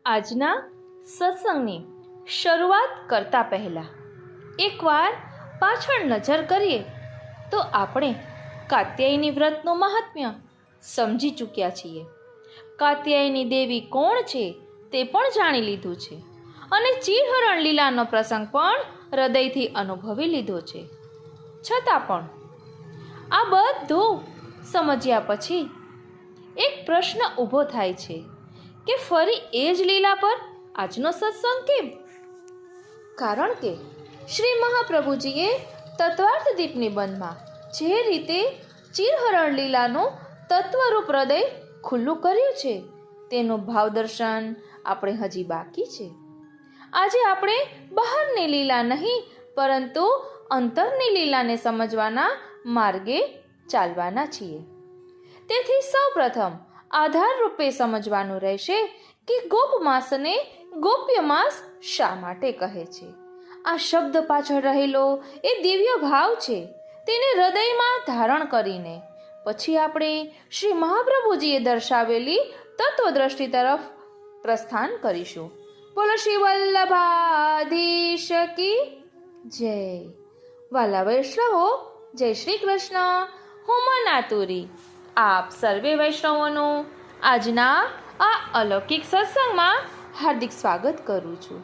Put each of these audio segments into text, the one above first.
આજના સત્સંગની શરૂઆત કરતા પહેલા એકવાર પાછળ નજર કરીએ તો આપણે કાત્યાયની વ્રતનું મહાત્મ્ય સમજી ચૂક્યા છીએ. કાત્યાયની દેવી કોણ છે તે પણ જાણી લીધું છે અને ચીરહરણ લીલાનો પ્રસંગ પણ હૃદયથી અનુભવી લીધો છે. છતાં પણ આ બધું સમજ્યા પછી એક પ્રશ્ન ઊભો થાય છે કે ફરી એ જ લીલા પર આજનો સત્સંગ કેમ? કારણ કે શ્રી મહાપ્રભુજીએ તત્વાર્થ દીપ નિબંધમાં જે રીતે ચીરહરણ લીલાનું તત્વરૂપ હૃદય ખુલ્લું કર્યું છે તેનું ભાવદર્શન આપણે હજી બાકી છે. આજે આપણે બહારની લીલા નહીં પરંતુ અંતરની લીલાને સમજવાના માર્ગે ચાલવાના છીએ. તેથી સૌ પ્રથમ આધાર રૂપે સમજવાનું રહેશે કે ગોપ માસને ગોપ્ય માસ શા માટે કહે છે. આ શબ્દ પાછળ રહેલો એ દિવ્ય ભાવ છે. તેને હૃદયમાં ધારણ કરીને પછી આપણે શ્રી મહાપ્રભુજીએ દર્શાવેલી તત્વદ્રષ્ટિ તરફ પ્રસ્થાન કરીશું. બોલો શ્રી વલ્લભાધીશ કી જય. વાલા વૈષ્ણવો, જય શ્રી કૃષ્ણ. હું મનાતુરી આપ સર્વે વૈષ્ણવોનું આજના આ અલૌકિક સત્સંગમાં હાર્દિક સ્વાગત કરું છું.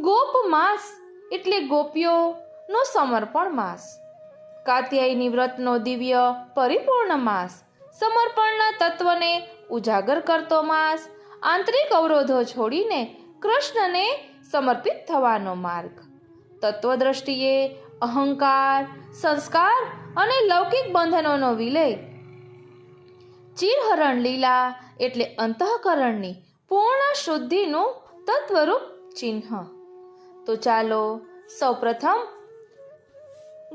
ગોપ માસ એટલે ગોપીઓનો સમર્પણ માસ. કાત્યાયની વ્રતનો દિવ્ય પરિપૂર્ણ માસ. સમર્પણના તત્વને ઉજાગર કરતો માસ. આંતરિક અવરોધો છોડીને કૃષ્ણને સમર્પિત થવાનો માર્ગ. તત્વદ્રષ્ટિએ અહંકાર, સંસ્કાર અને લૌકિક બંધનોનો વિલય. ચીરહરણ લીલા એટલે અંતઃકરણની પૂર્ણ શુદ્ધિનું તત્વરૂપ ચિહ્ન. તો ચાલો સૌપ્રથમ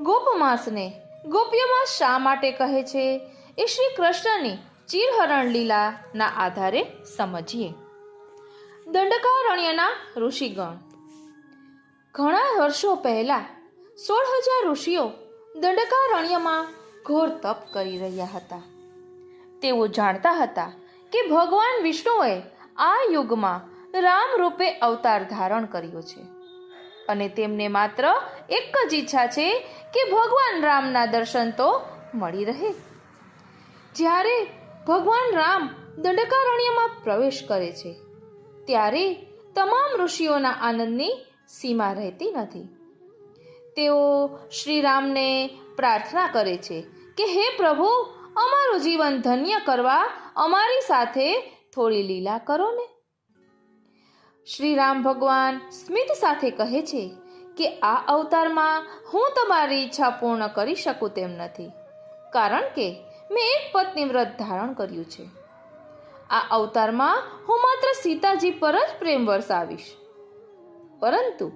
ગોપમાસને ગોપ્યમાસ શા માટે કહે છે એ શ્રી કૃષ્ણની ચીરહરણ લીલાના આધારે સમજીએ. દંડકારણ્યના ઋષિગણ. ઘણા વર્ષો પહેલા 16,000 ઋષિઓ દંડકારણ્યમાં ઘોર તપ કરી રહ્યા હતા. તેઓ જાણતા હતા કે ભગવાન વિષ્ણુએ આ યુગમાં રામ રૂપે અવતાર ધારણ કર્યો છે અને તેમને માત્ર એક જ ઈચ્છા છે કે ભગવાન રામના દર્શન તો મળી રહે. જ્યારે ભગવાન રામ દંડકારણ્યમાં પ્રવેશ કરે છે ત્યારે તમામ ઋષિઓના આનંદની સીમા રહેતી નથી. તેઓ શ્રી રામને પ્રાર્થના કરે છે કે હે પ્રભુ, અમારું જીવન ધન્ય કરવા અમારી સાથે થોડી લીલા કરો ને. શ્રી રામ ભગવાન સ્મિત સાથે કહે છે કે આ અવતારમાં હું તમારી ઈચ્છા પૂર્ણ કરી શકું તેમ નથી, કારણ કે મેં એક પત્ની વ્રત ધારણ કર્યું છે. આ અવતારમાં હું માત્ર સીતાજી પર જ પ્રેમ વરસાવીશ, પરંતુ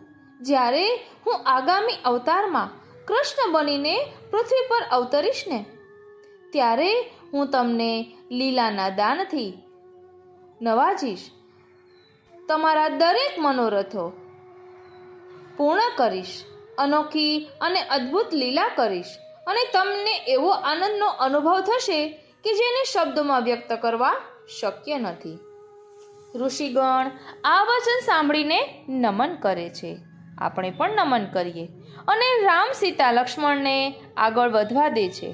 જ્યારે હું આગામી અવતારમાં કૃષ્ણ બનીને પૃથ્વી પર અવતરીશ ને ત્યારે હું તમને લીલાના દાનથી નવાજીશ, તમારા દરેક મનોરથો પૂર્ણ કરીશ, અનોખી અને અદ્ભુત લીલા કરીશ અને તમને એવો આનંદનો અનુભવ થશે કે જેને શબ્દોમાં વ્યક્ત કરવા શક્ય નથી. ઋષિગણ આ વચન સાંભળીને નમન કરે છે. આપણે પણ નમન કરીએ અને રામ, સીતા, લક્ષ્મણને આગળ વધવા દે છે.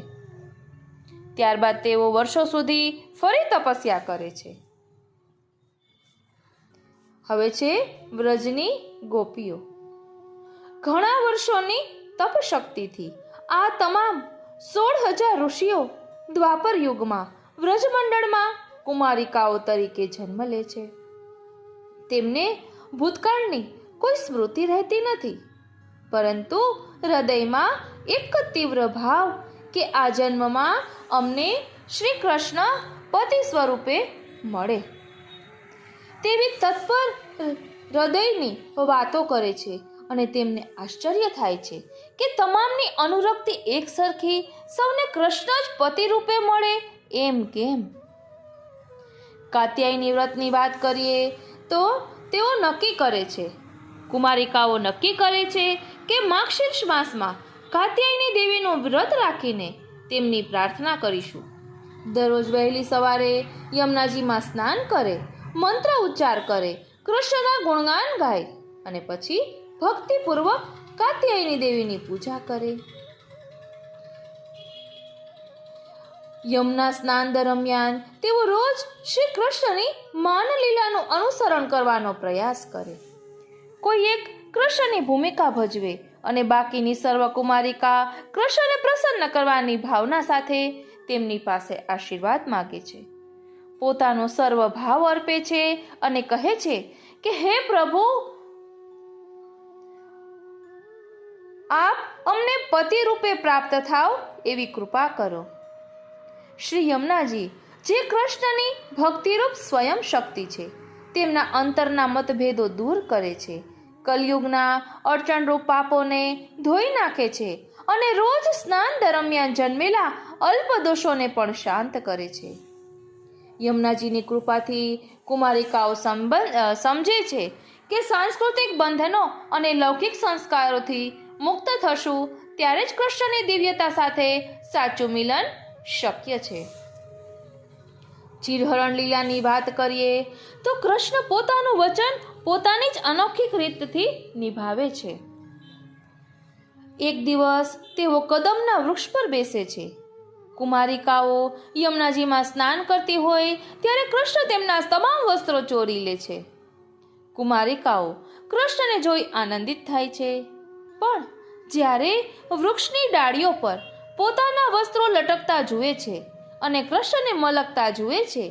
ત્યારબાદ તેઓ વર્ષો સુધી ફરી તપસ્યા કરે છે. હવે છે વ્રજની ગોપીઓ. ઘણા વર્ષોની તપશક્તિથી આ તમામ 16,000 ઋષિઓ દ્વાપર યુગમાં વ્રજમંડળમાં કુમારિકાઓ તરીકે જન્મ લે છે. તેમને ભૂતકાળની કોઈ સ્મૃતિ રહેતી નથી, પરંતુ હૃદયમાં એક જ તીવ્ર ભાવ કે આ જન્મમાં અમને શ્રી કૃષ્ણ પતિ સ્વરૂપે મળે તેવી તત્પર હૃદયની વાતો કરે છે. અને તેમને આશ્ચર્ય થાય છે કે તમામની અનુરક્તિ એક સરખી, સૌને કૃષ્ણ જ પતિ રૂપે મળે એમ કેમ? કાત્યાયની વ્રતની વાત કરીએ તો તેઓ નક્કી કરે છે, કુમારિકાઓ નક્કી કરે છે કે માક્ષીર્ષ માસમાં કાત્યાયની દેવીનું વ્રત રાખીને તેમની પ્રાર્થના કરીશું. દરરોજ વહેલી સવારે યમુનાજીમાં સ્નાન કરે, મંત્ર ઉચ્ચાર કરે, કૃષ્ણના ગુણગાન ગાય અને પછી ભક્તિપૂર્વક કાત્યાયની દેવીની પૂજા કરે. યમુના સ્નાન દરમિયાન તેઓ રોજ શ્રી કૃષ્ણની માનલીલાનું અનુસરણ કરવાનો પ્રયાસ કરે. કોઈ એક કૃષ્ણની ભૂમિકા ભજવે અને બાકીની સર્વ કુમારિકા કૃષ્ણને પ્રસન્ન કરવાની ભાવના સાથે તેમની પાસે આશીર્વાદ માગે છે. પોતાનો સર્વ ભાવ અર્પે છે અને કહે છે કે હે પ્રભુ, આપ અમને પતિ રૂપે પ્રાપ્ત થાવ એવી કૃપા કરો. શ્રી યમુનાજી, જે કૃષ્ણની ભક્તિરૂપ સ્વયં શક્તિ છે, તેમના અંતરના મતભેદો દૂર કરે છે, કલયુગના અડચણરૂપ પાપોને ધોઈ નાખે છે અને રોજ સ્નાન દરમિયાન જન્મેલા અલ્પ દોષોને પણ શાંત કરે છે. યમુનાજીની કૃપાથી કુમારિકાઓ સમજે છે કે સાંસ્કૃતિક બંધનો અને લૌકિક સંસ્કારોથી મુક્ત થશું ત્યારે જ કૃષ્ણની દિવ્યતા સાથે સાચું મિલન શક્ય છે. ચિરહરણ લીલાની વાત કરીએ તો કૃષ્ણ પોતાનું વચન પોતાની જ અનોખી રીતથી નિભાવે છે. એક દિવસ તેઓ કદમના વૃક્ષ પર બેસે છે. કુમારિકાઓ યમુનાજીમાં સ્નાન કરતી હોય ત્યારે કૃષ્ણ તેમના તમામ વસ્ત્રો ચોરી લે છે. કુમારિકાઓ કૃષ્ણને જોઈ આનંદિત થાય છે, પણ જ્યારે વૃક્ષની ડાળીઓ પર પોતાના વસ્ત્રો લટકતા જુએ છે અને કૃષ્ણને મલકતા જુએ છે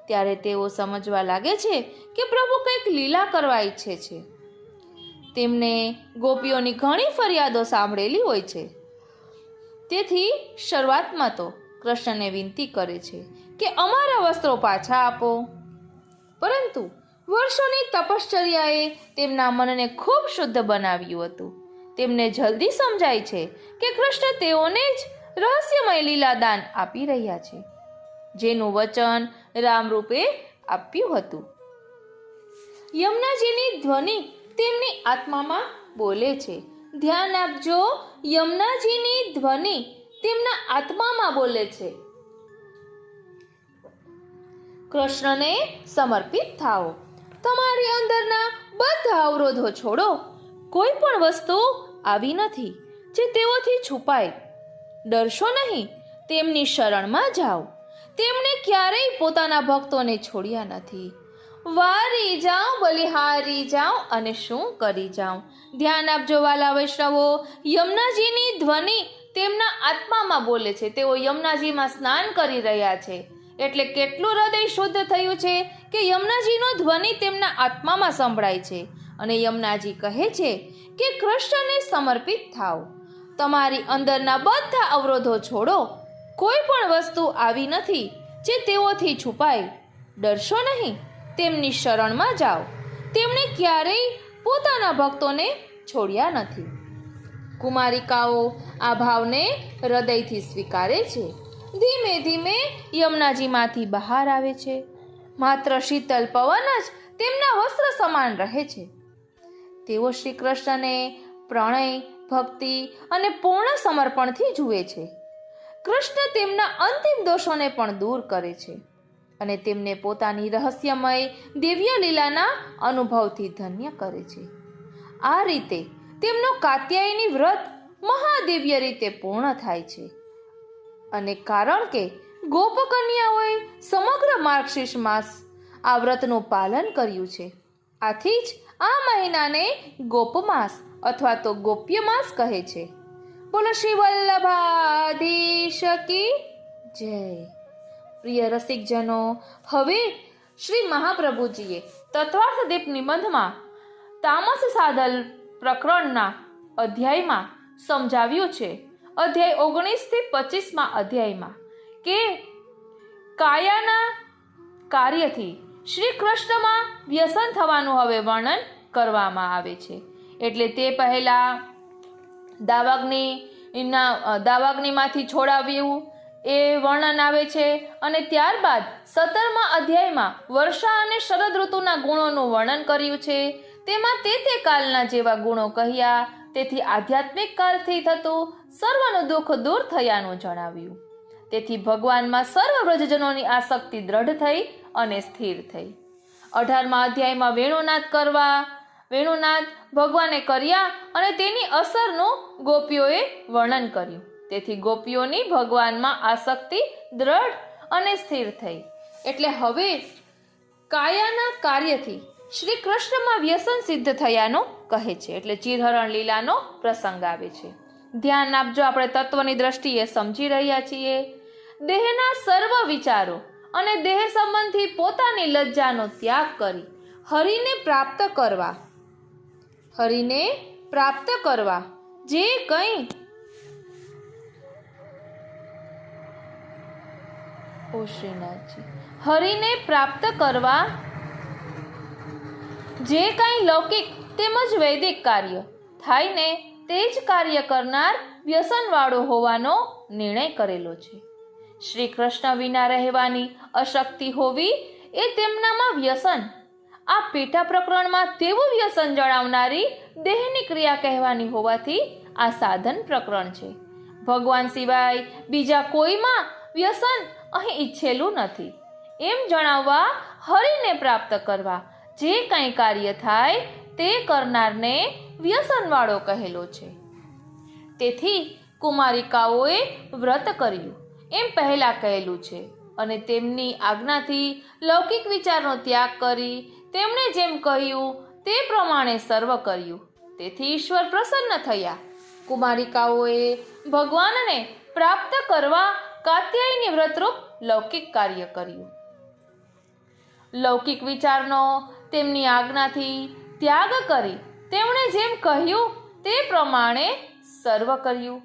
ત્યારે તેઓ સમજવા લાગે છે કે પ્રભુ કંઈક લીલા કરવા ઈચ્છે છે. તેમને ગોપીઓની ઘણી ફરિયાદો સાંભળેલી હોય છે, તેથી શરૂઆતમાં તો કૃષ્ણને વિનંતી કરે છે કે અમારા વસ્ત્રો પાછા આપો. પરંતુ વર્ષોની તપશ્ચર્યાએ તેમના મનને ખૂબ શુદ્ધ બનાવ્યું હતું. તેમને જલ્દી સમજાય છે કે કૃષ્ણ તેઓને જ રહસ્યમય લીલાદાન આપી રહ્યા છે, જેનું વચન રામરૂપે આપ્યું હતું. યમુનાજીની ધ્વનિ તેમની આત્મામાં બોલે છે. ધ્યાન આપજો, યમુનાજીની ધ્વનિ તેમના આત્મામાં બોલે છે. કૃષ્ણને સમર્પિત થાઓ. તમારી અંદરના બધા અવરોધો છોડો. કોઈ પણ વસ્તુ આવી નથી જે તેઓથી છુપાય. ડરશો નહીં, તેમની શરણમાં જાઓ. તેમણે ક્યારેય પોતાના ભક્તોને છોડ્યા નથી. વારી જાઓ, બલિહારી જાઓ અને શું કરી જાઓ. ધ્યાન આપજો વાલા વૈષ્ણવો, યમુનાજીની ધ્વનિ તેમના આત્મામાં બોલે છે. તેઓ યમુનાજીમાં સ્નાન કરી રહ્યા છે, એટલે કેટલું હૃદય શુદ્ધ થયું છે કે યમુનાજીનો ધ્વનિ તેમના આત્મામાં સંભળાય છે. અને યમુનાજી કહે છે કે કૃષ્ણને સમર્પિત થાઓ. તમારી અંદરના બધા અવરોધો છોડો. કોઈ પણ વસ્તુ આવી નથી જે તેઓથી છુપાય. ડરશો નહીં, તેમની શરણમાં જાઓ. તેમણે ક્યારેય પોતાના ભક્તોને છોડ્યા નથી. કુમારિકાઓ આ ભાવને હૃદયથી સ્વીકારે છે. ધીમે ધીમે યમુનાજીમાંથી બહાર આવે છે. માત્ર શીતલ પવન જ તેમના વસ્ત્ર સમાન રહે છે. તેઓ શ્રી કૃષ્ણને પ્રણય, ભક્તિ અને પૂર્ણ સમર્પણથી જુએ છે. કૃષ્ણ તેમના અંતિમ દોષોને પણ દૂર કરે છે અને તેમને પોતાની રહસ્યમય દિવ્ય લીલાના અનુભવથી ધન્ય કરે છે. આ રીતે તેમનો કાત્યાયની વ્રત મહાદિવ્ય રીતે પૂર્ણ થાય છે. અને કારણ કે ગોપકન્યાઓએ સમગ્ર માર્ગશીર્ષ માસ આ વ્રતનું પાલન કર્યું છે, આથી જ આ મહિનાને ગોપમાસ અથવા તો ગોપ્ય માસ કહે છે. બોલો શ્રી વલ્લભાધીશ કી જય. પ્રિય રસિકજનો, હવે શ્રી મહાપ્રભુજીએ તત્વાર્થ દીપ નિબંધમાં તામસ સાધલ પ્રકરણના અધ્યાયમાં સમજાવ્યું છે, અધ્યાય 19 થી 25માં અધ્યાયમાં, કે કાયાના કાર્યથી શ્રી કૃષ્ણમાં વ્યસન થવાનું હવે વર્ણન કરવામાં આવે છે. એટલે તે પહેલા દાવાગ્નિમાંથી છોડાવ્યું એ વર્ણન આવે છે, અને ત્યારબાદ 17મા અધ્યાયમાં વર્ષા અને શરદ ઋતુના ગુણોનું વર્ણન કર્યું છે. તેમાં તે કાલના જેવા ગુણો કહ્યા, તેથી આધ્યાત્મિક કાલથી થતું સર્વનું દુઃખ દૂર થયાનું જણાવ્યું. તેથી ભગવાનમાં સર્વ વ્રજજનોની આસક્તિ દ્રઢ થઈ અને સ્થિર થઈ. 18મા અધ્યાયમાં વેણુનાદ ભગવાને કર્યા અને તેની અસરનું ગોપીઓએ વર્ણન કર્યું. તેથી ગોપીઓની ભગવાનમાં આસક્તિ દ્રઢ અને સ્થિર થઈ. એટલે હવે કાયાના કાર્યથી શ્રી કૃષ્ણમાં વ્યસન સિદ્ધ થયાનો કહે છે. એટલે ચિરહરણ લીલાનો પ્રસંગ આવે છે. ધ્યાન આપજો, આપણે તત્વની દ્રષ્ટિએ સમજી રહ્યા છીએ. દેહના સર્વ વિચારો અને દેહ સંબંધી પોતાની લજ્જાનો ત્યાગ કરી હરિને પ્રાપ્ત કરવા જે કંઈ હરિને પ્રાપ્ત કરવા જે કંઈ લૌકિક તેમજ વૈદિક કાર્ય થાય ને તે જ કાર્ય કરનાર વ્યસનવાળો હોવાનો નિર્ણય કરેલો છે. શ્રી કૃષ્ણ વિના રહેવાની અશક્તિ હોવી એ તેમનામાં વ્યસન. આ પેટા પ્રકરણમાં તેવું વ્યસન જણાવનારી દેહની ક્રિયા કહેવાની હોવાથી આ સાધન પ્રકરણ છે. ભગવાન સિવાય બીજા કોઈમાં વ્યસન અહીં ઈચ્છેલું નથી એમ જણાવવા હરિને પ્રાપ્ત કરવા જે કંઈ કાર્ય થાય તે કરનારને વ્યસનવાળો કહેલો છે. તેથી કુમારિકાઓએ વ્રત કર્યું એમ પહેલા કહેલું છે અને તેમની આજ્ઞાથી લૌકિક વિચારનો ત્યાગ કરી તેમણે જેમ કહ્યું તે પ્રમાણે સર્વ કર્યું. તેથી ઈશ્વર પ્રસન્ન થયા. કુમારિકાઓએ ભગવાનને પ્રાપ્ત કરવા કાત્યાયની વ્રતરૂપ લૌકિક કાર્ય કર્યું. લૌકિક વિચારનો તેમની આજ્ઞાથી ત્યાગ કરી તેમણે જેમ કહ્યું તે પ્રમાણે સર્વ કર્યું.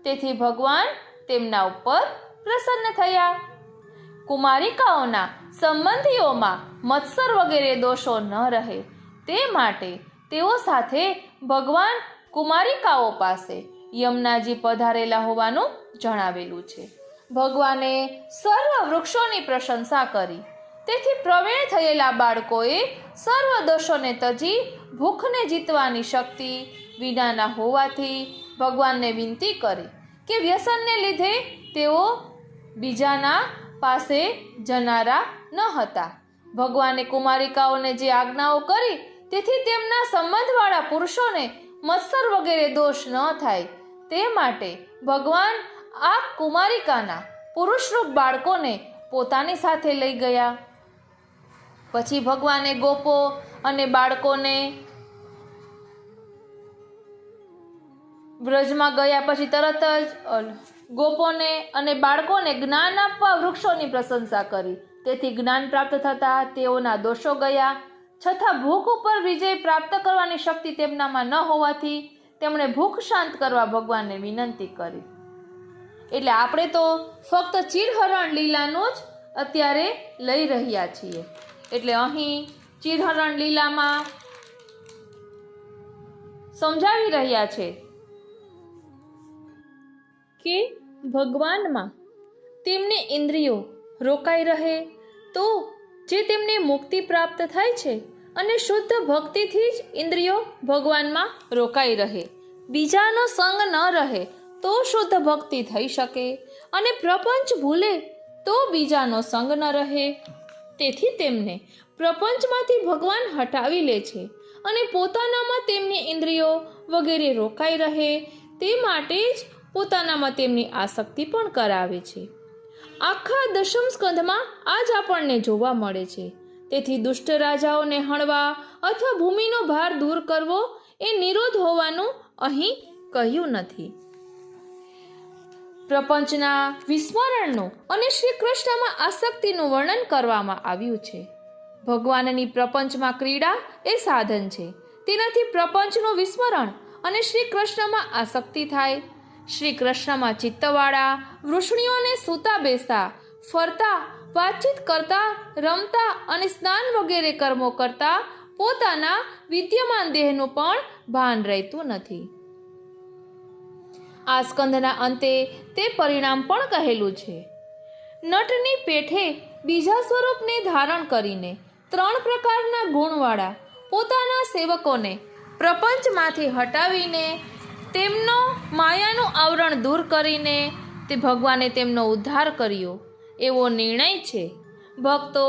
તેથી ભગવાન તેમના ઉપર પ્રસન્ન થયા. કુમારિકાઓના સંબંધીઓમાં મત્સર વગેરે દોષો ન રહે તે માટે તેઓ સાથે ભગવાન કુમારિકાઓ પાસે યમુનાજી પધારેલા હોવાનું જણાવેલું છે. ભગવાને સર્વ વૃક્ષોની પ્રશંસા કરી. તેથી પ્રવીણ થયેલા બાળકોએ સર્વ દોષોને તજી ભૂખને જીતવાની શક્તિ વિનાના હોવાથી ભગવાનને વિનંતી કરી કે વ્યસનને લીધે તેઓ બીજાના પાસે જનારા ન હતા. ભગવાને કુમારિકાઓને જે આજ્ઞાઓ કરી તેથી તેમના સંબંધવાળા પુરુષોને મત્સર વગેરે દોષ ન થાય તે માટે ભગવાન આ કુમારિકાના પુરુષરૂપ બાળકોને પોતાની સાથે લઈ ગયા. પછી ભગવાને ગોપો અને બાળકોને વ્રજમાં ગયા પછી તરત જ ગોપોને અને બાળકોને જ્ઞાન આપવા વૃક્ષોની પ્રશંસા કરી. તેથી જ્ઞાન પ્રાપ્ત થતા તેઓના દોષો ગયા. છતાં ભૂખ ઉપર વિજય પ્રાપ્ત કરવાની શક્તિ તેમનામાં ન હોવાથી તેમણે ભૂખ શાંત કરવા ભગવાનને વિનંતી કરી. એટલે આપણે તો ફક્ત ચિરહરણ લીલાનું જ અત્યારે લઈ રહ્યા છીએ. એટલે અહીં ચિરહરણ લીલામાં સમજાવી રહ્યા છે કે ભગવાનમાં તેમની ઇન્દ્રિયો રોકાઈ રહે તો જે તેમને મુક્તિ પ્રાપ્ત થાય છે અને શુદ્ધ ભક્તિથી જ ઇન્દ્રિયો ભગવાનમાં રોકાઈ રહે. બીજાનો સંગ ન રહે તો શુદ્ધ ભક્તિ થઈ શકે અને પ્રપંચ ભૂલે તો બીજાનો સંગ ન રહે. તેથી તેમને પ્રપંચમાંથી ભગવાન હટાવી લે છે અને પોતાનામાં તેમની ઇન્દ્રિયો વગેરે રોકાઈ રહે તે માટે જ પોતાનામાં તેમની આસક્તિ પણ કરાવે છે. આખા દશમ સ્કંધમાં આ જ આપણને જોવા મળે છે. તેથી દુષ્ટ રાજાઓને હણવા અથવા ભૂમિનો ભાર દૂર કરવો એ નિરોધ હોવાનું અહીં કહ્યું નથી. પ્રપંચના વિસ્મરણનું અને શ્રી કૃષ્ણમાં આસક્તિનું વર્ણન કરવામાં આવ્યું છે. ભગવાનની પ્રપંચમાં ક્રીડા એ સાધન છે. તેનાથી પ્રપંચનું વિસ્મરણ અને શ્રી કૃષ્ણમાં આસક્તિ થાય. શ્રી કૃષ્ણમાં ચિત્તવાળા વૃષ્ણિઓને સૂતા બેસતા, ફરતા, વાતચીત કરતા, રમતા અને સ્નાન વગેરે કર્મો કરતા પોતાના વિદ્યમાન દેહનું પણ ભાન રહેતું નથી. આ સ્કંદના અંતે તે પરિણામ પણ કહેલું છે. નટની પેઠે બીજા સ્વરૂપને ધારણ કરીને 3 પ્રકારના ગુણવાળા પોતાના સેવકોને પ્રપંચમાંથી હટાવીને તેમનો માયાનું આવરણ દૂર કરીને તે ભગવાને તેમનો ઉદ્ધાર કર્યો એવો નિર્ણય છે. ભક્તો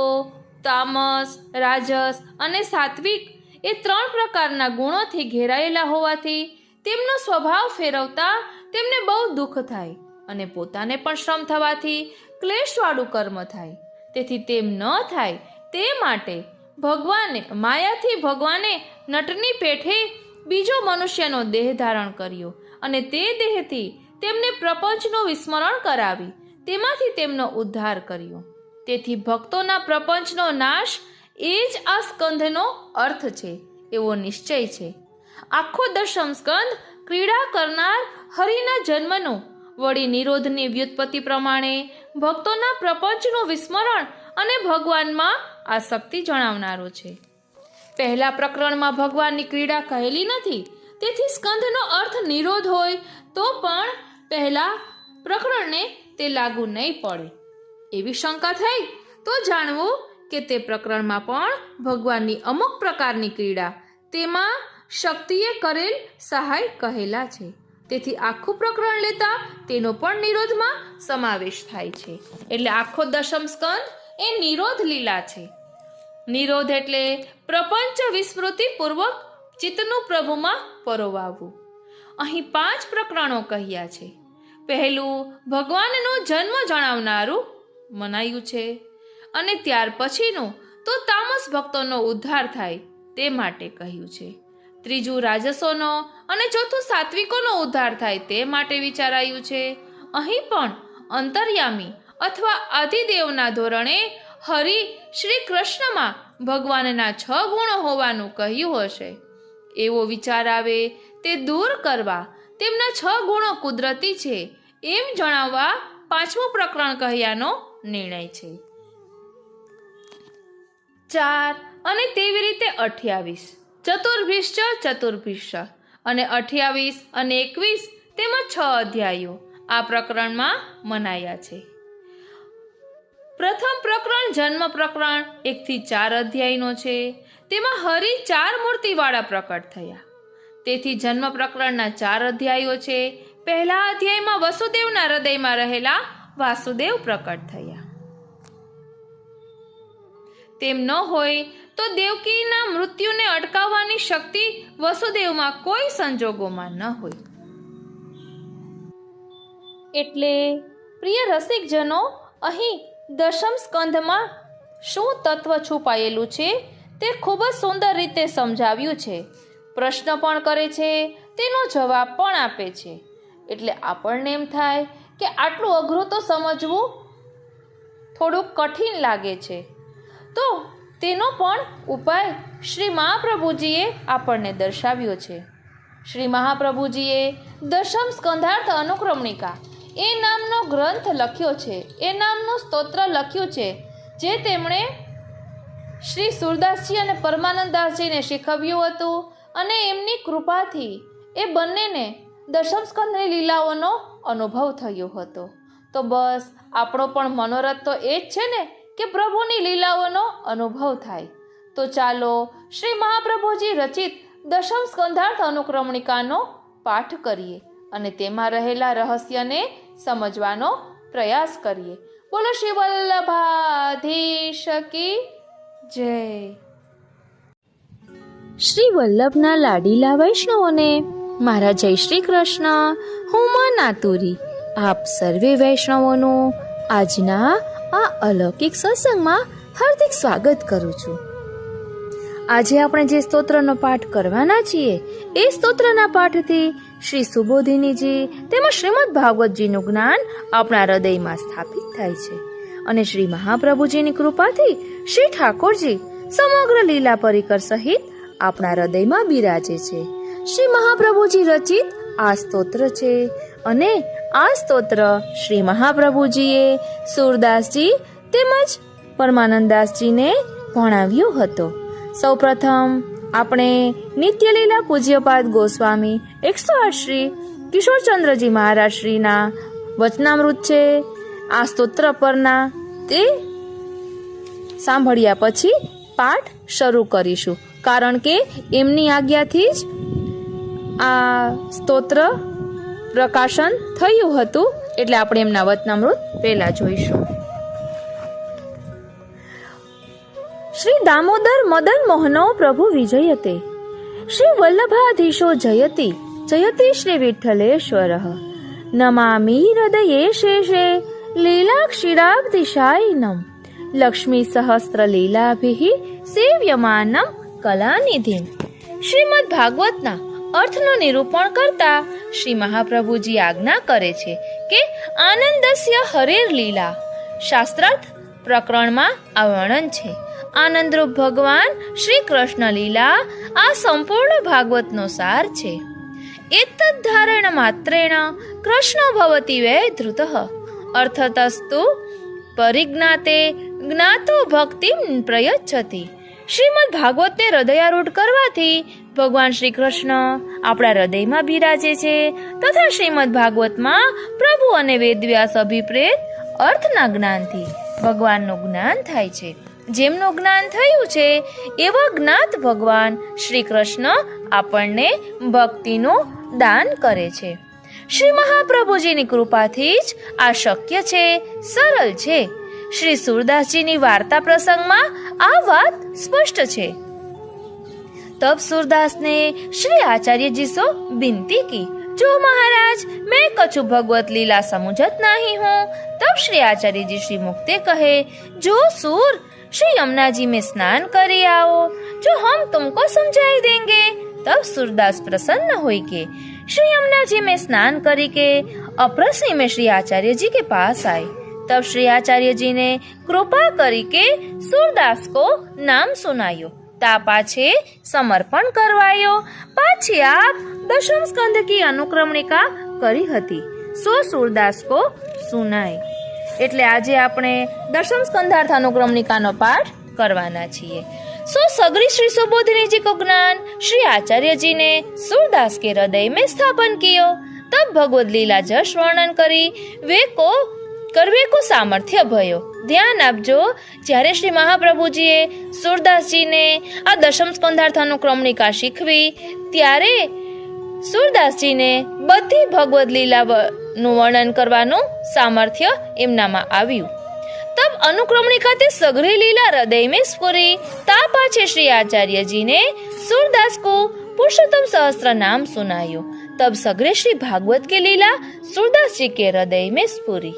તામસ, રાજસ અને સાત્વિક એ 3 પ્રકારના ગુણોથી ઘેરાયેલા હોવાથી તેમનો સ્વભાવ ફેરવતા તેમને બહુ દુઃખ થાય અને પોતાને પણ શ્રમ થવાથી ક્લેશવાળું કર્મ થાય. તેથી તેમ ન થાય તે માટે માયાથી ભગવાને નટની પેઠે બીજો મનુષ્યનો દેહ ધારણ કર્યો અને તે દેહથી તેમને પ્રપંચનું વિસ્મરણ કરાવી તેમાંથી તેમનો ઉદ્ધાર કર્યો. તેથી ભક્તોના પ્રપંચનો નાશ એ જ આ સ્કંધનો અર્થ છે એવો નિશ્ચય છે. આખો દશમ સ્કંધ ક્રીડા કરનાર હરિના જન્મનું, વળી નિરોધની વ્યુત્પત્તિ પ્રમાણે ભક્તોના પ્રપંચનું વિસ્મરણ અને ભગવાનમાં આસક્તિ જણાવનારો છે. પહેલા પ્રકરણમાં ભગવાનની ક્રીડા કહેલી નથી, તેથી સ્કંધનો અર્થ નિરોધ હોય તો પણ પહેલા પ્રકરણને તે લાગુ નહીં પડે. એવી શંકા થઈ તો જાણવું કે તે પ્રકરણમાં પણ ભગવાનની અમુક પ્રકારની ક્રીડા, તેમાં શક્તિએ કરેલ સહાય કહેલા છે. તેથી આખું પ્રકરણ લેતા તેનો પણ નિરોધમાં સમાવેશ થાય છે. એટલે આખો દશમ સ્કંદ એ નિરોધ લીલા છે. નિરોધ એટલે પ્રપંચ વિસ્મૃતિ પૂર્વક ચિત્તનું પ્રભુમાં પરોવાવું. અહીં 5 પ્રકરણો કહ્યા છે. પહેલું ભગવાનનો જન્મ જણાવનારું મનાયું છે અને ત્યાર પછીનું તો તામસ ભક્તોનો ઉદ્ધાર થાય તે માટે કહ્યું છે. ત્રીજું રાજસોનો અને ચોથું સાત્વિકોનો ઉદ્ધાર થાય તે માટે વિચારાયું છે. અહીં પણ અંતર્યામી અથવા આદિદેવના ધોરણે હરિ શ્રી કૃષ્ણમાં ભગવાનના 6 ગુણો હોવાનું કહ્યું હશે. એવો વિચાર આવે તે દૂર કરવા તેમના 6 ગુણો કુદરતી છે એમ જણાવવા 5મું પ્રકરણ કહ્યાનો નિર્ણય છે. 4 અને તેવી રીતે 28 ચતુર્ભિષ્ય અને 28 અને 21 તેમાં 6 અધ્યાયો આ પ્રકરણમાં મનાયા છે. પ્રથમ પ્રકરણ જન્મ પ્રકરણ 1 થી 4 અધ્યાયનો છે. તેમાં હરિ 4 મૂર્તિવાળા પ્રકટ થયા. તેથી જન્મ પ્રકરણના 4 અધ્યાયો છે. પહેલા અધ્યાયમાં વસુદેવના હૃદયમાં રહેલા વાસુદેવ પ્રકટ થયા. તેમ ન હોય તો દેવકીના મૃત્યુને અટકાવવાની શક્તિ વસુદેવમાં કોઈ સંજોગોમાં ન હોય. એટલે પ્રિય રસિકજનો, અહીં દશમ સ્કંધમાં શું તત્વ છુપાયેલું છે તે ખૂબ જ સુંદર રીતે સમજાવ્યું છે. પ્રશ્ન પણ કરે છે, તેનો જવાબ પણ આપે છે. એટલે આપણને એમ થાય કે આટલું અઘરું તો સમજવું થોડુંક કઠિન લાગે છે. તો તેનો પણ ઉપાય શ્રી મહાપ્રભુજીએ આપણને દર્શાવ્યો છે. શ્રી મહાપ્રભુજીએ દશમ સ્કંધાર્થ અનુક્રમણિકા એ નામનો ગ્રંથ લખ્યો છે, એ નામનું સ્તોત્ર લખ્યું છે, જે તેમણે શ્રી સુરદાસજી અને પરમાનંદદાસજીને શીખવ્યું હતું અને એમની કૃપાથી એ બંનેને દશમ સ્કંદની લીલાઓનો અનુભવ થયો હતો. તો બસ આપણો પણ મનોરથ તો એ જ છે ને કે પ્રભુની લીલાઓનો અનુભવ થાય. તો ચાલો શ્રી મહાપ્રભુજી રચિત દશમ સ્કંધાર્થ અનુક્રમણિકાનો પાઠ કરીએ અને તેમાં રહેલા રહસ્યને સમજવાનો પ્રયાસ કરીએ. બોલો શ્રી વલ્લભાધીશ કી જય. શ્રી વલ્લભના લાડીલા વૈષ્ણવોને મારા જય શ્રી કૃષ્ણ. હું માં નાતુરી આપ સર્વે વૈષ્ણવોનું આજના આ અલૌકિક સત્સંગમાં હાર્દિક સ્વાગત કરું છું. આજે આપણે જે સ્તોત્રનો પાઠ કરવાના છીએ એ સ્તોત્રના પાઠથી શ્રી સુબોધિનીજી તેમજ શ્રીમદ ભાગવતજીનું જ્ઞાન આપણા હૃદયમાં સ્થાપિત થાય છે અને શ્રી મહાપ્રભુજીની કૃપાથી શ્રી ઠાકોરજી સમગ્ર લીલા પરિકર સહિત આપણા હૃદયમાં બિરાજે છે. શ્રી મહાપ્રભુજી રચિત આ સ્તોત્ર છે અને આ સ્તોત્ર શ્રી મહાપ્રભુજીએ સુરદાસજી તેમજ પરમાનંદદાસજીને ભણાવ્યો હતો. સૌપ્રથમ આપણે નિત્યલીલા પૂજ્યપાદ ગોસ્વામી 108 શ્રી કિશોરચંદ્રજી મહારાજ શ્રીના વચનામૃત છે આ સ્તોત્ર પરના, તે સાંભળ્યા પછી પાઠ શરૂ કરીશું. કારણ કે એમની આજ્ઞાથી જ આ સ્તોત્ર પ્રકાશન થયું હતું, એટલે આપણે એમના વચનામૃત પહેલા જોઈશું. શ્રી દામોદર મદન મોહનો પ્રભુ વિજયતે, શ્રી વલ્લભાધીશો જયતિ જયતિ શ્રી વિઠ્ઠલેશ્વરઃ, નમામિ હૃદયે શેષે લીલાક્ષીરાબ્ધિશાયિનમ, લક્ષ્મી સહસ્ત્ર લીલાભિઃ સેવ્યમાનમ કલાનિધિમ. શ્રીમદ ભાગવતના અર્થનું નિરૂપણ કરતા શ્રી મહાપ્રભુજી આજ્ઞા કરે છે કે આનંદસ્ય હરેર લીલા. શાસ્ત્રાર્થ પ્રકરણમાં આ વર્ણન છે. આનંદરૂપ ભગવાન શ્રી કૃષ્ણ લીલા આ સંપૂર્ણ ભાગવતનો સાર છે. એતદ્ ધારણ માત્રેણ કૃષ્ણ ભવતિ વૈ ધૃતઃ, અર્થતસ્તુ પરિજ્ઞાતે જ્ઞાતો ભક્તિમ પ્રયચ્છતિ. શ્રીમદ ભાગવતને હૃદયારૂઢ કરવાથી ભગવાન શ્રી કૃષ્ણ આપણા હૃદયમાં બિરાજે છે તથા શ્રીમદ ભાગવતમાં પ્રભુ અને વેદવ્યાસ અભિપ્રેત અર્થના જ્ઞાનથી ભગવાનનું જ્ઞાન થાય છે. જેમનું જ્ઞાન થયું છે એવા જ્ઞાત ભગવાન શ્રી કૃષ્ણ આપણને ભક્તિનું દાન કરે છે. શ્રી મહાપ્રભુજીની કૃપાથી જ આ શક્ય છે, સરળ છે. શ્રી સુરદાસજીની વાર્તા પ્રસંગમાં આ વાત સ્પષ્ટ છે. तब सूरदास ने श्री आचार्य जी से विनती की, जो महाराज मैं कछु भगवत लीला समुझत नहीं हूँ. तब श्री आचार्य जी श्री मुक्ते कहे, जो सूर श्री यमुना जी में स्नान करी आओ, जो हम तुमको समझाई देंगे. तब सूरदास प्रसन्न हुई के श्री यमुना जी में स्नान करी के अप्रसनी में श्री आचार्य जी के पास आए. तब श्री आचार्य जी ने कृपा करी के सूरदास को नाम सुनायो. ता पाछे समर्पण करवायो. पाछे आप दशम स्कंद की अनुक्रमणिका करी हती, सो सूरदास को सुनाई. એટલે આજે આપણે દશમ સ્કંધાર્થ અનુક્રમણિકાનો પાઠ કરવાના છીએ. सो सगरी श्री सुबोधिनी जी को ज्ञान श्री आचार्य जी ने सूरदास के हृदय में स्थापन कियो. तब भगवद लीला जश वर्णन करी वे को करवे को सामर्थ्य भयो. ध्यान आपजो, જ્યારે શ્રી મહાપ્રભુજીએ સુરદાસજીને આ દશમ સ્કંધાર્થ અનુક્રમણિકા શીખવી ત્યારે સુરદાસજીને બધી ભગવદ લીલાનું વર્ણન કરવાનું સામર્થ્ય એમનામાં આવ્યું. तब अनुक्रमणिका ते सगरी लीला हृदय में स्फुरी. ता पाछे श्री आचार्य जी ने सूरदास को पुरुषोत्तम सहस्त्र नाम सुनायो. तब सगरे श्री भागवत की लीला सूरदास जी के हृदय में स्फुरी.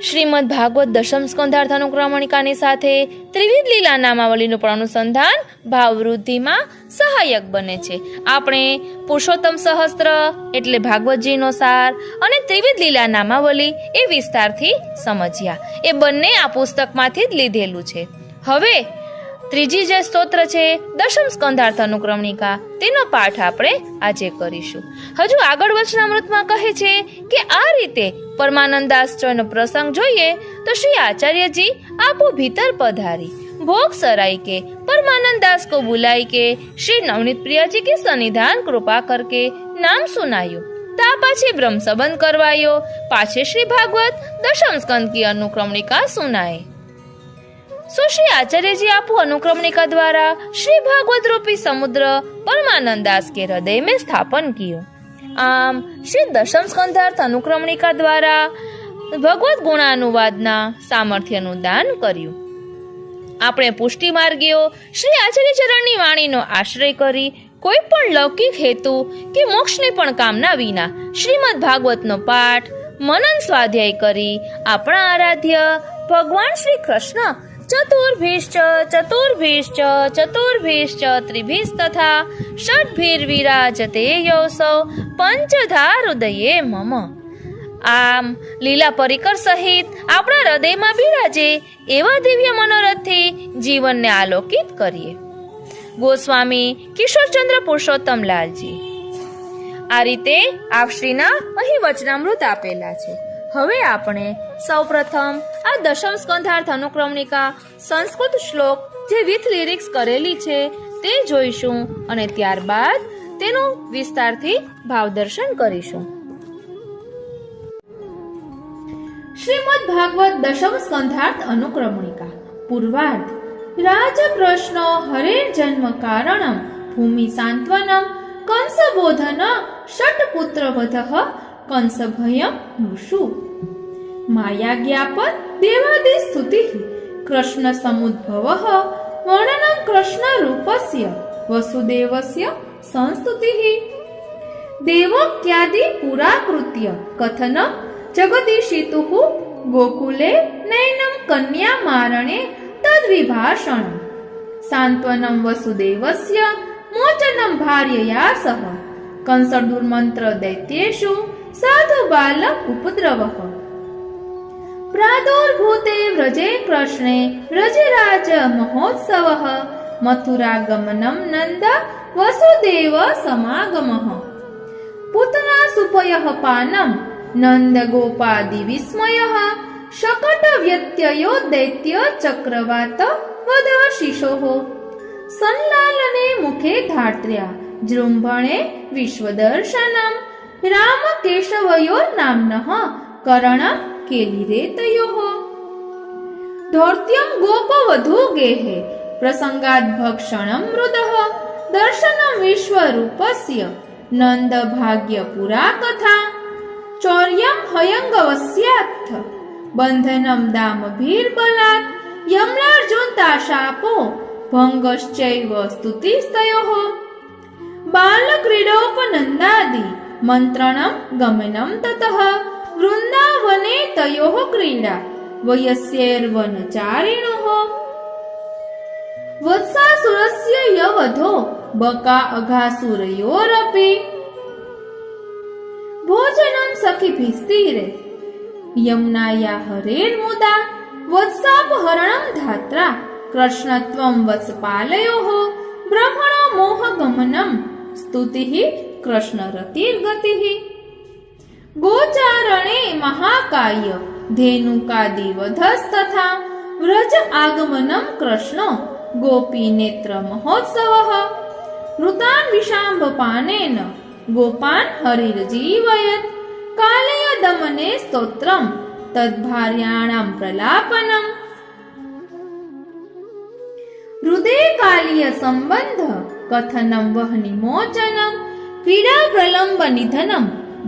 શ્રીમદ ભાગવત દશમ સ્કંધાર્થ અનુક્રમણિકાની સાથે ત્રિવિધ લીલા નામાવલીનું પણ અનુસંધાન ભાવવૃદ્ધિમાં સહાયક બને છે. આપણે પુરુષોત્તમ સહસ્ત્ર એટલે ભાગવતજીનો સાર અને ત્રિવિધ લીલા નામાવલી એ વિસ્તારથી સમજ્યા. એ બંને આ પુસ્તકમાંથી જ લીધેલું છે. હવે ત્રીજી જે સ્તોત્ર છે દશમ સ્કંધાર્થ અનુક્રમણિકા, તેનો પાઠ આપણે આજે કરીશું. હજુ આગળ વચનામૃતમાં કહે છે કે આ રીતે પરમાનંદાશ્ચયનો પ્રસંગ જોઈએ તો શ્રી આચાર્યજી આપો ભીતર પધારી, भोग सराय के परमानंद दास को बुलाई के श्री नवनीत प्रिया जी के सन्निधान कृपा करके नाम सुनायो. ता पाछे ब्रह्म संबंध करवायो. पाछे श्री भागवत दशम स्कंद की अनुक्रमणिका सुनाए. सो श्री आचार्य जी आपो अनुक्रमणिका द्वारा श्री भागवत रूपी समुद्र परमानंद दास के हृदय में स्थापन कियो. आम श्री दशम स्कंधार्थ अनुक्रमणिका द्वारा भगवत गुणानुवादना सामर्थ्यनु दान कर्યું. આપણે પુષ્ટિ માર્ગીઓ શ્રી આચાર્ય ચરણની વાણીનો આશ્રય કરી કોઈ પણ લૌકિક હેતુ કે મોક્ષની પણ કામના વિના શ્રીમદ ભાગવતનો પાઠ મનન સ્વાધ્યાય કરી આપણા આરાધ્ય ભગવાન શ્રી કૃષ્ણ ચતુર્ભીશ્ચ ત્રિભીસ્તથા ષડભીર્વિરાજતે યોસૌ પંચધા હૃદયે મમ. આમ લીલા પરિકર સહિત આપણા હૃદયમાં બિરાજે એવા દિવ્ય મનોરથથી જીવનને આલોકિત કરીએ. ગોસ્વામી કિશોરચંદ્ર પુરુષોત્તમ લાલજી. આ રીતે આપશ્રીના અહીં વચનામૃત આપેલા છે. હવે આપણે સૌપ્રથમ આ દશમ સ્કંધાર્થ અનુક્રમણિકા સંસ્કૃત શ્લોક જે વિથ લિરિક્સ કરેલી છે તે જોઈશું અને ત્યારબાદ તેનું વિસ્તારથી ભાવદર્શન કરીશું. श्रीमद् भागवत दशम स्कंधार्थ अनुक्रमणिका पूर्वार्ध. राज प्रश्नो हरे जन्म कारणम भूमि सांत्वनम कंस बोधन षट पुत्र वधः कंस भयम मृषु माया ज्ञापन देवादि स्तुति कृष्ण समुद्भवः वर्णनं कृष्ण रूपस्य वसुदेवस्य संस्तुतिः देवक्यादि पुराकृत्य कथनं जगदीशितुः गोकुले नैनं कन्यामारणे तद्विभाषणम् सान्त्वनं वसुदेवस्य मोचनं भार्यया सह कंसदुर्मन्त्र दैत्येषु साधु बाल उपद्रवः प्रादुर्भूते व्रजे कृष्णे व्रजराज महोत्सवः मथुरागमनं नन्द वसुदेव समागमः पुतना सुपयः पानं नन्द गोपादि विस्मयः शकट व्यत्ययो दैत्य चक्रवात वद शिशोः संलालने मुखे धात्र्या जृम्भणे विश्वदर्शनं राम केशवयोर्नाम्नः करणं केलिरे तयोः धौर्त्यं गोपवधू गेहे प्रसंगात् भक्षणं मृदः दर्शनं विश्वरूपस्य नंद भाग्य पुरा कथा चौर्यं हयंगवस्याथ बंधनं दामभिर्बलात् यमलार्जुनता शापो भंगश्चैव स्तुतिस्तयोः बालक्रीडोपनन्दादि मन्त्रणं गमनं ततः वृन्दावने तयोः क्रीडा वयस्यैर्वनचारिणोः वत्सासुरस्य यवधो बका अघासुरयोरपि भोजनं सखिभिस्तीरे यमुनाया हरेर्मुदा वत्सापहरणं धात्रा कृष्णत्वं वत्सपालयोः ब्रह्मणो मोहगमनं स्तुतिः कृष्णरतिर्गतिः गोचारणे महाकाय धेनुकादिवधस्तथा व्रज आगमनं कृष्ण गोपीनेत्र महोत्सवः ऋतान् विशाम्बपानेन गोपान् हरिर्जीवयत् कालय दमने स्तोत्रं तद्भार्याणां प्रलापनम् हृदे कालीय संबंध कथनं वह्निमोचनं क्रीडा प्रलम्ब निधनं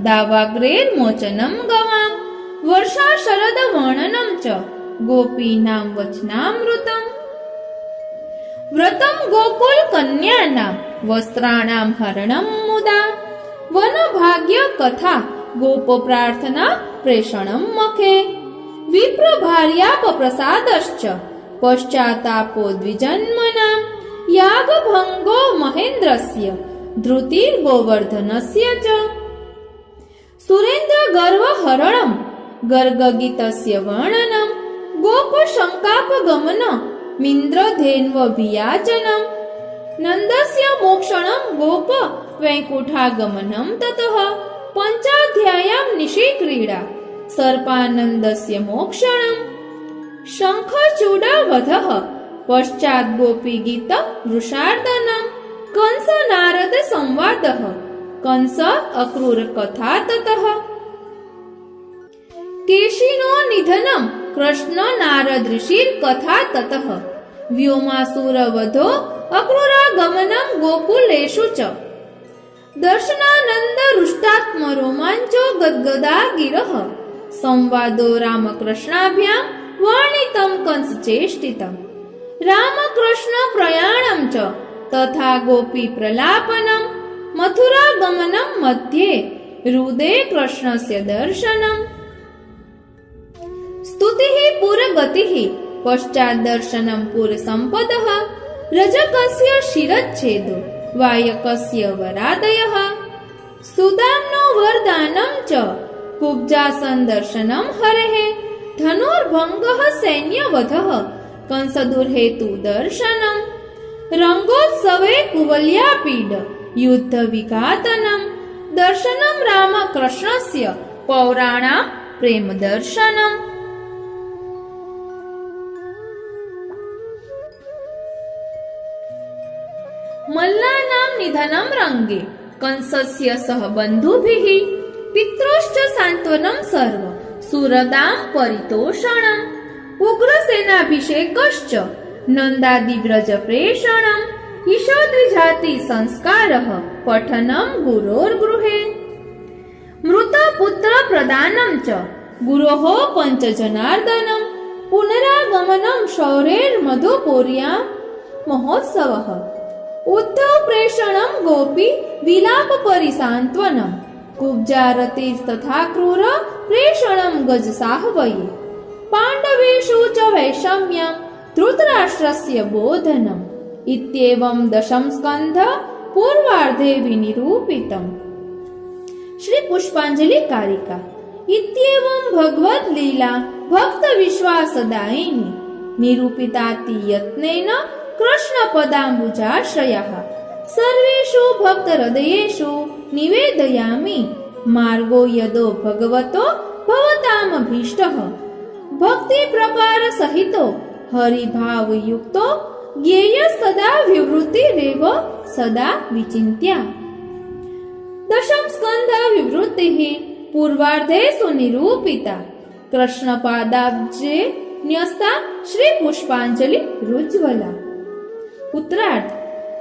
दावाग्रेर्मोचनं गवाम् वर्षा शरद वर्णनं च गोपीनां वचनामृतम् व्रतं गोकुल कन्यानां वस्त्राणां हरणं मुदा वन भाग्य कथा गोप प्रार्थना प्रेषणं मखे विप्र भार्याप प्रसादश्च पश्चातापो द्विजन्मनां यागभंगो महेन्द्रस्य धृतिर्गोवर्धनस्य च सुरेन्द्र गर्व हरणं गर्गगीतस्य वर्णनं गोप शङ्कापगमन मिन्द्रधेन्वभियाचनं नन्दस्य मोक्षणं गोप वैकुण्ठागमनं ततः पञ्चाध्याय्यां निशिक्रीडा सर्पानन्दस्य मोक्षणं शङ्खचूडवधः पश्चात् गोपीगीत वृषार्दनं कंस नारद संवादः कंस अक्रूर कथा ततः केशिनो निधनं कृष्ण नारद ऋषिर कथा ततः व्योमासुरवधो अक्रूरागमनं गोकुलेषु च दर्शनानन्द रुष्टात्म रोमाञ्चो गद्गदा गिरः संवादो रामकृष्णाभ्यां वर्णितं कंसचेष्टितं रामकृष्ण प्रयाणं च तथा गोपी प्रलापनं मथुरागमनं मध्ये हृदे कृष्णस्य दर्शनम् स्तुतिः पुरगतिः पश्चात् दर्शनं पुरसम्पदः रजकस्य शिरच्छेदो वायकस्य वरादयः सुदाम्नो वरदानं च कुब्जासन्दर्शनं हरेः धनुर्भङ्गः सैन्यवधः कंसदुर्हेतुदर्शनम् रङ्गोत्सवे कुवल्यापीड युद्धविघातनं दर्शनं रामकृष्णस्य पौराणां प्रेमदर्शनम् मल्लानां निधनं रङ्गे कंसस्य सह बन्धुभिः पितृश्च सान्त्वनं सर्व सुरदां परितोषणम् उग्रसेनाभिषेकश्च नन्दादिव्रजप्रेषणम् ईशद्विजाति संस्कारः पठनं गुरोर्गृहे मृतपुत्र प्रदानं च गुरोः पञ्चजनार्दनं पुनरागमनं शौरेर्मधुपुर्यां महोत्सवः उद्धव प्रेषणं गोपी विलापपरिसान्त्वनं कुब्जारतिस्तथा क्रूर प्रेषणं गजसाहवये पाण्डवेषु च वैषम्यं धृतराष्ट्रस्य बोधनम् इत्येवं दशम स्कन्ध पूर्वार्धे विनिरूपितम्। श्री पुष्पांजलि कारिका इत्येवं भगवद् लीला भक्त विश्वासदायिनी निरूपिताति यत्नेन कृष्ण पदाम्बुजाश्रयः सर्वेषु भक्त हृदयेषु निवेदयामि मार्गो यदो भगवतो भवतामभीष्टः भक्ति प्रकार सहितो हरिभाव युक्तो ज्ञेय सदा विवृत्तिरेव सदा विचिन्त्या। दशम स्कंध विवृत्तिः पूर्वार्धे सुनिरूपिता कृष्णपादाब्जे न्यस्ता श्री पुष्पांजलि रुज्ज्वला। उत्तरार्ध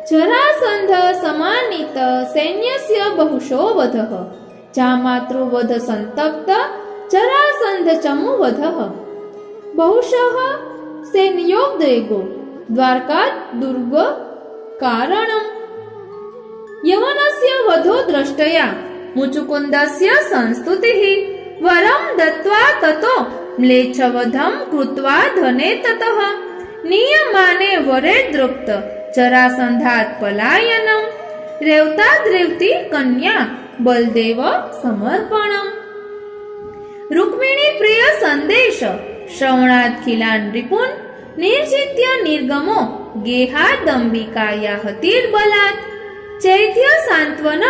जरासन्ध समानीत सैन्यस्य बहुशो वधः जामातृवध संतप्त जरासन्ध चमुवधः बहुशः सैन्योद्वेगो द्वारकात् दुर्ग कारणम् यवनस्य वधो दृष्टया मुचुकुन्दस्य संस्तुतिः वरं दत्त्वा ततो म्लेच्छवधं कृत्वा धने ततः नियमाने वरे द्रुप्त जरासन्धात् पलायनं रेवताद्रेवती कन्या बलदेव समर्पणम्। रुक्मिणी प्रिय संदेश श्रवणात् खिलान् रिपुन् निर्जित्य निर्गमो गेहादम्बिकायाः तीर्बलात् चैत्य सान्त्वन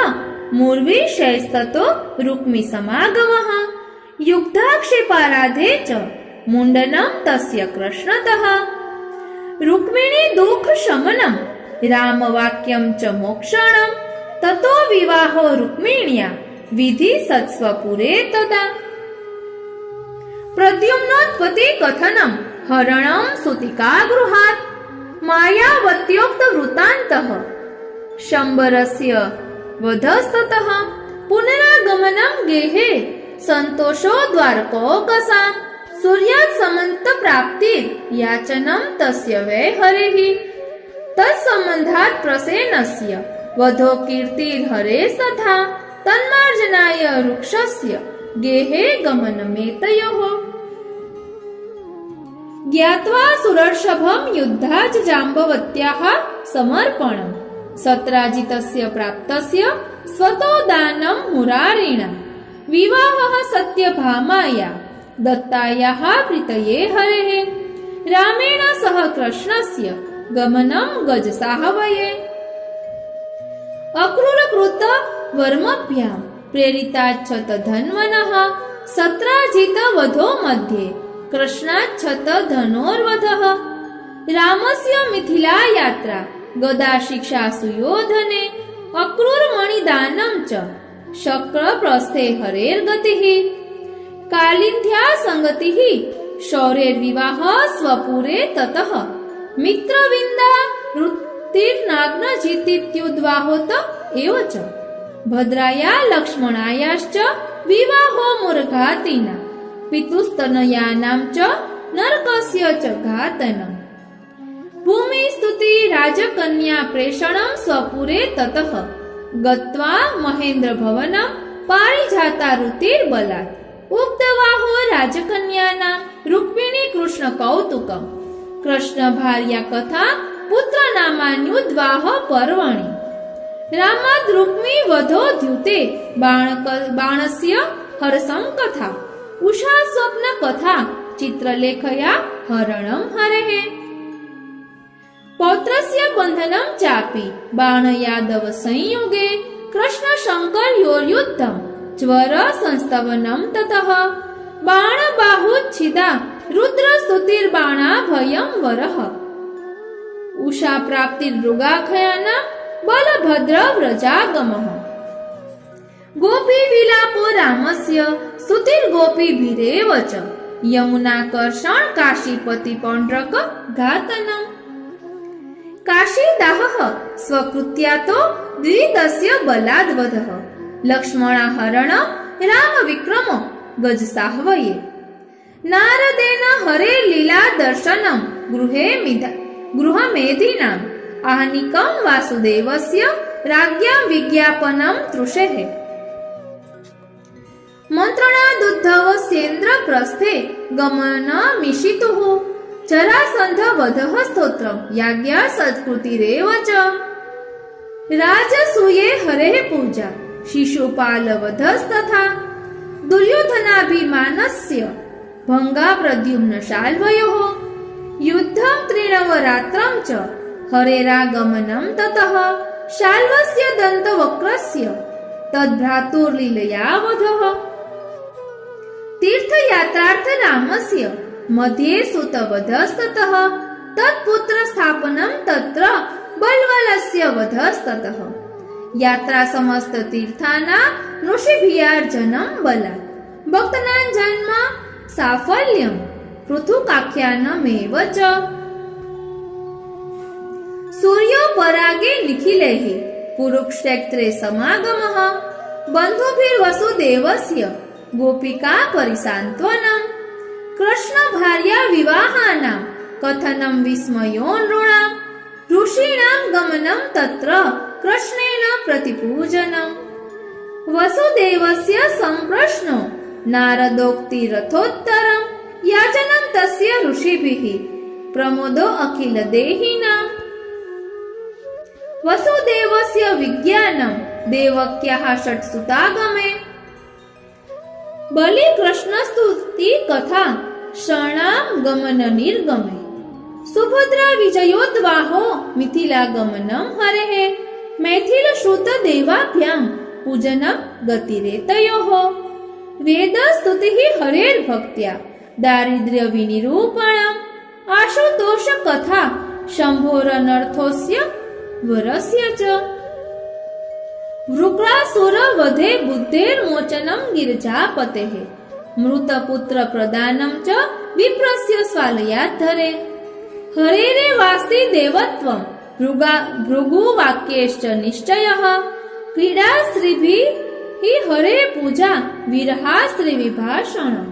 मूर्विशैस्ततो रुक्मि समागमः युक्ताक्षेपाराधे च मुण्डनं तस्य कृष्णतः रुक्मिणी दुःख शमनं रामवाक्यं च मोक्षणं ततो विवाहो रुक्मिण्या विधि सत्स्वपुरे तदा प्रद्युम्नोत्पत्ति कथनं हरणं सुतिका गृहात् मायावत्योक्त वृत्तान्तः शम्बरस्य वधस्ततः पुनरागमनं गेहे सन्तोषो द्वारकोकसां सूर्यात् समन्त प्राप्तिर् याचनं तस्य वै हरेः तत्सम्बन्धात् प्रसेनस्य वधो कीर्तिर्हरेस्तथा तन्मार्जनाय वृक्षस्य गेहे गमनमेतयोः ज्ञात्वा सुरर्षभं युद्धाच् जाम्बवत्याः समर्पणम् सत्राजितस्य प्राप्तस्य स्वतो दानं मुरारिणा विवाहः सत्यभामाया दत्तायाः प्रीतये हरेः रामेण सह कृष्णस्य गमनं गजसाहवये अक्रूरकृत वर्मभ्यां प्रेरिताच्च तद्धन्वनः सत्राजित वधो मध्ये कृष्णाच्छत धनोर्वधः रामस्य मिथिला यात्रा गदा शिक्षा सुयोधने अक्रूरमणिदानं च शक्रप्रस्थे हरेर्गतिः कालिन्ध्या संगतिः शौरेर्विवाह स्वपुरे ततः मित्रविन्दा वृत्तिर्नाग्नजितीत्युद्वाहोत एव च भद्राया लक्ष्मणायाश्च विवाहो मुरघातिना पितुस्तनयानां च नरकस्य च घातनम् भूमिस्तुति राजकन्या प्रेषणं स्वपुरे ततः गत्वा महेन्द्र भवनं पारिजातारुतिर्बलात् उक्तवाहो राजकन्यानां रुक्मिणी कृष्ण कौतुकम् कृष्ण भार्या कथा पुत्र नामान्युद्वाह पर्वणि रामाद् रुक्मी वधो द्युते बाणस्य हर्षं कथा उषा स्वप्न कथा चित्रलेखया हरणं हरेः पौत्रस्य बन्धनं चापि बाणयादव संयुगे कृष्ण शङ्करयोर्युद्धं ज्वर संस्तवनं ततः बाणबाहुच्छिदा रुद्रस्तुतिर्बाणाभयं वरः उषा प्राप्तिर्मृगाखयानां बलभद्र व्रजागमः गोपी विलापो रामस्य स्तुतिर्गोपीभिरेव च यमुनाकर्षण काशीपति पौण्ड्रक घातनम् काशीदाहः स्वकृत्यातो द्वितस्य बलाद्वधः लक्ष्मणाहरण रामविक्रमो गजसाहवये નારદેન હરે લીલા દર્શનમ ગૃહમેધિનામ આહનિકમ વાસુદેવસ્ય રાજ્ઞા વિજ્ઞાપનમ તૃષેઃ મંત્રણા દુદ્ધવસ્યેન્દ્ર પ્રસ્થે ગમન મિષિતુઃ જરાસંધ વધઃ સ્તોત્રમ યાજ્ઞા સત્કૃતિરેવ ચ રાજસૂયે હરેઃ પૂજા શિશુપાલ વધસ્તથા દુર્યોધનાભિમાનસ્ય ભંગા પ્રદ્યુમ્ન શાલ્વયોઃ યુદ્ધં ત્રિણવરાત્રં ચ હરેરાગમनं તતઃ શાલ્વસ્ય દંતવક્રસ્ય તદ્ભ્રાતુર્લીલયા વધઃ તીર્થયાત્રાર્થ રામસ્ય મધ્યે સુતવધસ્તતઃ તત્પુત્ર સ્થાપનમ તત્ર બલ્વલસ્ય વધસ્તતઃ યાત્રા સમસ્ત તીર્થાના ઋષિભિયાર્જનમ બલાत् ભક્તના જન્મ સાફલ્યમ પૃથુકાખ્યાનમેવ ચ સૂર્યો પરાગે નિખિલૈઃ કુરુક્ષેત્રે સમાગમઃ બંધુભિર્વસુદેવસ્ય ગોપિકા પરિસાંત્વનમ કૃષ્ણ ભાર્યા વિવાહાનાં કથનમ વિસ્મયો નૃણાં ઋષીણાં ગમનમ તત્ર કૃષ્ણેન પ્રતિપૂજનમ વસુદેવસ્ય સંપ્રશ્નો નારદોક્તિ રથોત્તરમ યાચનમ તસ્ય ઋષિભિઃ પ્રમોદો અખિલ દેહિનાં વસુદેવસ્ય વિજ્ઞાનમ દેવક્યાઃ ષટ્સુતાગમે બલિ કૃષ્ણ સ્તુતિ કથા શરણામ ગમન નિર્ગમે સુભદ્રા વિજયોદ્વાહો મિથિલા ગમનમ હરેઃ મૈથિલ શ્રુત દેવાભ્યામ પૂજનમ ગતિરેતયોઃ વેદ સ્તુતિઃ હરેર ભક્ત્યા દારિદ્ર્ય વિનિરૂપણમ આશુતોષ કથા શંભોરનર્થોસ્ય વરસ્ય ચ વૃક્રાસુર વધે બુદ્ધેર્મોચનમ ગિરજાપતેઃ મૃતપુત્ર પ્રદાનમ ચ વિપ્રસ્ય સ્વાલયાદ્ધરે હરેરે વાસ્તિ દેવત્વમ ભૃગુવાક્યેશ્ચ નિશ્ચયઃ ક્રીડા સ્ત્રીભિઃ હરે પૂજા વિરહા સ્ત્રીવિભાષણમ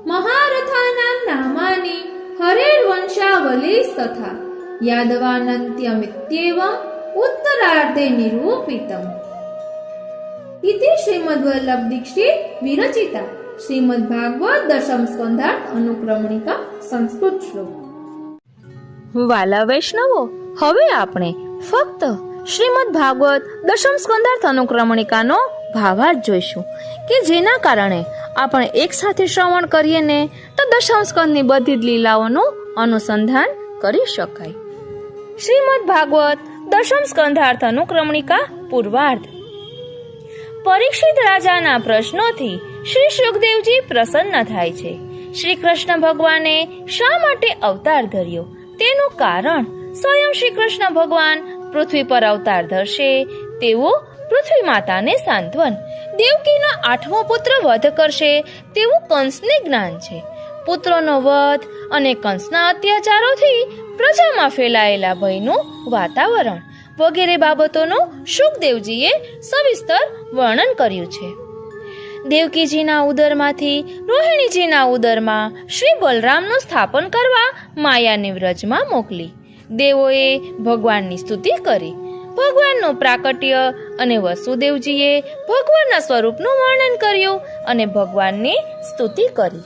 મહારથાનાં નામાની હરેર્વંશાવલીસ્તથા યાદવાનંત્યમિત્યેવમ ઉત્તરાર્ધે નિરૂપિતમ ઇતિ શ્રીમદ્વલ્લભ દીક્ષિત વિરચિતા શ્રીમદ્ ભાગવત દશમ સ્કંધાર્થ અનુક્રમણિકા સંસ્કૃત શ્લોક. વાલા વૈષ્ણવો, હવે આપણે ફક્ત શ્રીમદ્ ભાગવત દશમ સ્કંધાર્થ અનુક્રમણિકાનો ભાવાર્થ જોઈશું કે જેના કારણે આપણે એક સાથે શ્રવણ કરીએ ને તો દશમ સ્કંદની બધી જ લીલાઓનું અનુસંધાન કરી શકાય. શ્રીમદ્ ભાગવત દશમ સ્કંધાર્થ અનુક્રમણિકા પૂર્વાર્ધ. પરીક્ષિત રાજાના પ્રશ્નોથી શ્રી સુખદેવજી પ્રસન્ન થાય છે. શ્રી કૃષ્ણ ભગવાને શા માટે અવતાર ધર્યો તેનું કારણ સ્વયં શ્રી કૃષ્ણ ભગવાન પૃથ્વી પર અવતાર ધરશે તેવું પૃથ્વી માતાને સાંત્વન, દેવકીનો 8મો પુત્ર વધ કરશે તેવું કંસને જ્ઞાન છે. પુત્રોનો વધ અને કંસના અત્યાચારોથી પ્રજામાં ફેલાયેલા ભયનું વાતાવરણ વગેરે બાબતોનું શુકદેવજીએ સવિસ્તર વર્ણન કર્યું છે. દેવકીજીના ઉદરમાંથી રોહિણીજીના ઉદરમાં શ્રી બલરામનું સ્થાપન કરવા માયાને વ્રજમાં મોકલી. દેવોએ ભગવાનની સ્તુતિ કરી. ભગવાનનું પ્રાકટ્ય અને વસુદેવજીએ ભગવાનના સ્વરૂપનું વર્ણન કર્યું અને ભગવાનની સ્તુતિ કરી.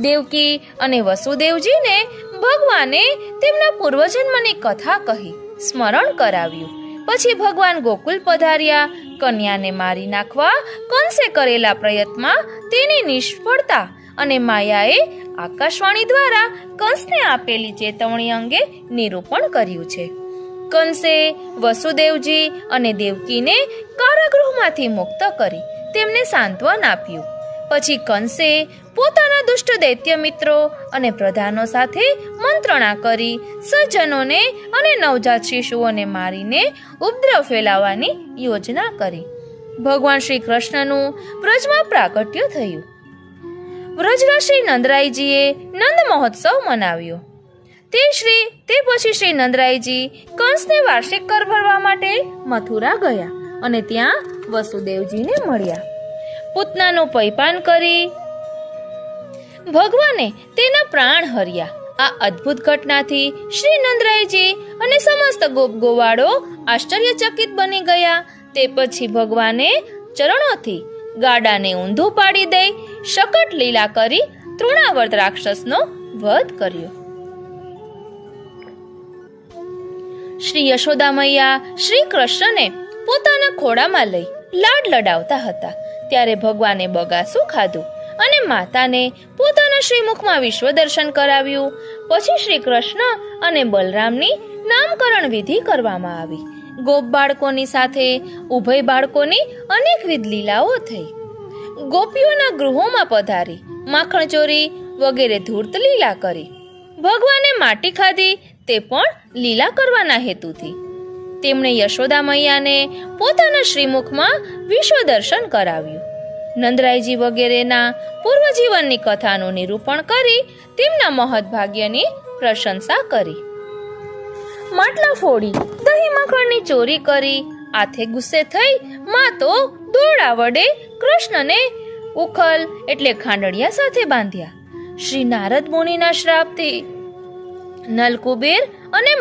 દેવકી અને વસુદેવજીને ભગવાને તેમના પૂર્વજન્મની કથા કહી સ્મરણ કરાવ્યું. પછી ભગવાન ગોકુલ પધાર્યા. કન્યાને મારી નાખવા કંસે કરેલા પ્રયત્નમાં તેની નિષ્ફળતા અને માયાએ આકાશવાણી દ્વારા કંસને આપેલી ચેતવણી અંગે નિરૂપણ કર્યું છે. કંસે વસુદેવજી અને દેવકીને કારાગૃહમાંથી મુક્ત કરી તેમને સાંત્વન આપ્યું. પછી કંસે પોતાના દુષ્ટ દૈત્ય મિત્રો અને પ્રધાનો સાથે મંત્રણા કરી સજ્જનોને અને નવજાત શિશુઓને મારીને ઉપદ્રવ ફેલાવવાની યોજના કરી. ભગવાન શ્રી કૃષ્ણનું વ્રજમાં પ્રાગટ્ય થયું. વ્રજના શ્રી નંદરાયજીએ નંદ મહોત્સવ મનાવ્યો. તે પછી શ્રી નંદરાયજી કંસને વાર્ષિક કર ભરવા માટે મથુરા ગયા અને ત્યાં વસુદેવજીને મળ્યા. પૂતનાનું પૈપાન કરી ભગવાને તેના પ્રાણ હર્યા. આ અદ્ભુત ઘટનાથી શ્રી નંદરાયજી અને સમસ્ત ગોપ ગોવાળો આશ્ચર્યચકિત બની ગયા. તે પછી ભગવાને ચરણોથી ગાડાને ઊંધું પાડી દઈ શકટ લીલા કરી તૃણાવર્ત રાક્ષસનો વધ કર્યો. શ્રી યશોદા મૈયા શ્રી કૃષ્ણને પોતાના ખોળામાં લઈ લાડ લડાવતા હતા ત્યારે ભગવાને બગાસું ખાધું અને માતાને પોતાના શ્રીમુખમાં વિશ્વ દર્શન કરાવ્યું. પછી શ્રી કૃષ્ણ અને બલરામની નામકરણ વિધિ કરવામાં આવી. ગોપ બાળકોની સાથે ઉભય બાળકોની અનેકવિધ લીલાઓ થઈ. ગોપીઓના ગૃહોમાં પધારી માખણ ચોરી વગેરે ધૂર્ત લીલા કરી. ભગવાને માટી ખાધી તે પણ લીલા કરવાના હેતુથી. તેમણે યશોદા મૈયાને પોતાના શ્રીમુખમાં વિશ્વ દર્શન કરાવ્યું. નંદરાયજી વગેરેના પૂર્વજીવનની કથાનું નિરૂપણ કરી તેમના મહદભાગ્યની પ્રશંસા કરી. માટલા ફોડી દહીં માખણની ચોરી કરી આથે ગુસ્સે થઈ માં તો દોરડા વડે કૃષ્ણને ઉખલ એટલે ખાંડડિયા સાથે બાંધ્યા. શ્રી નારદ મુનિના શ્રાપથી નલકુબેર અને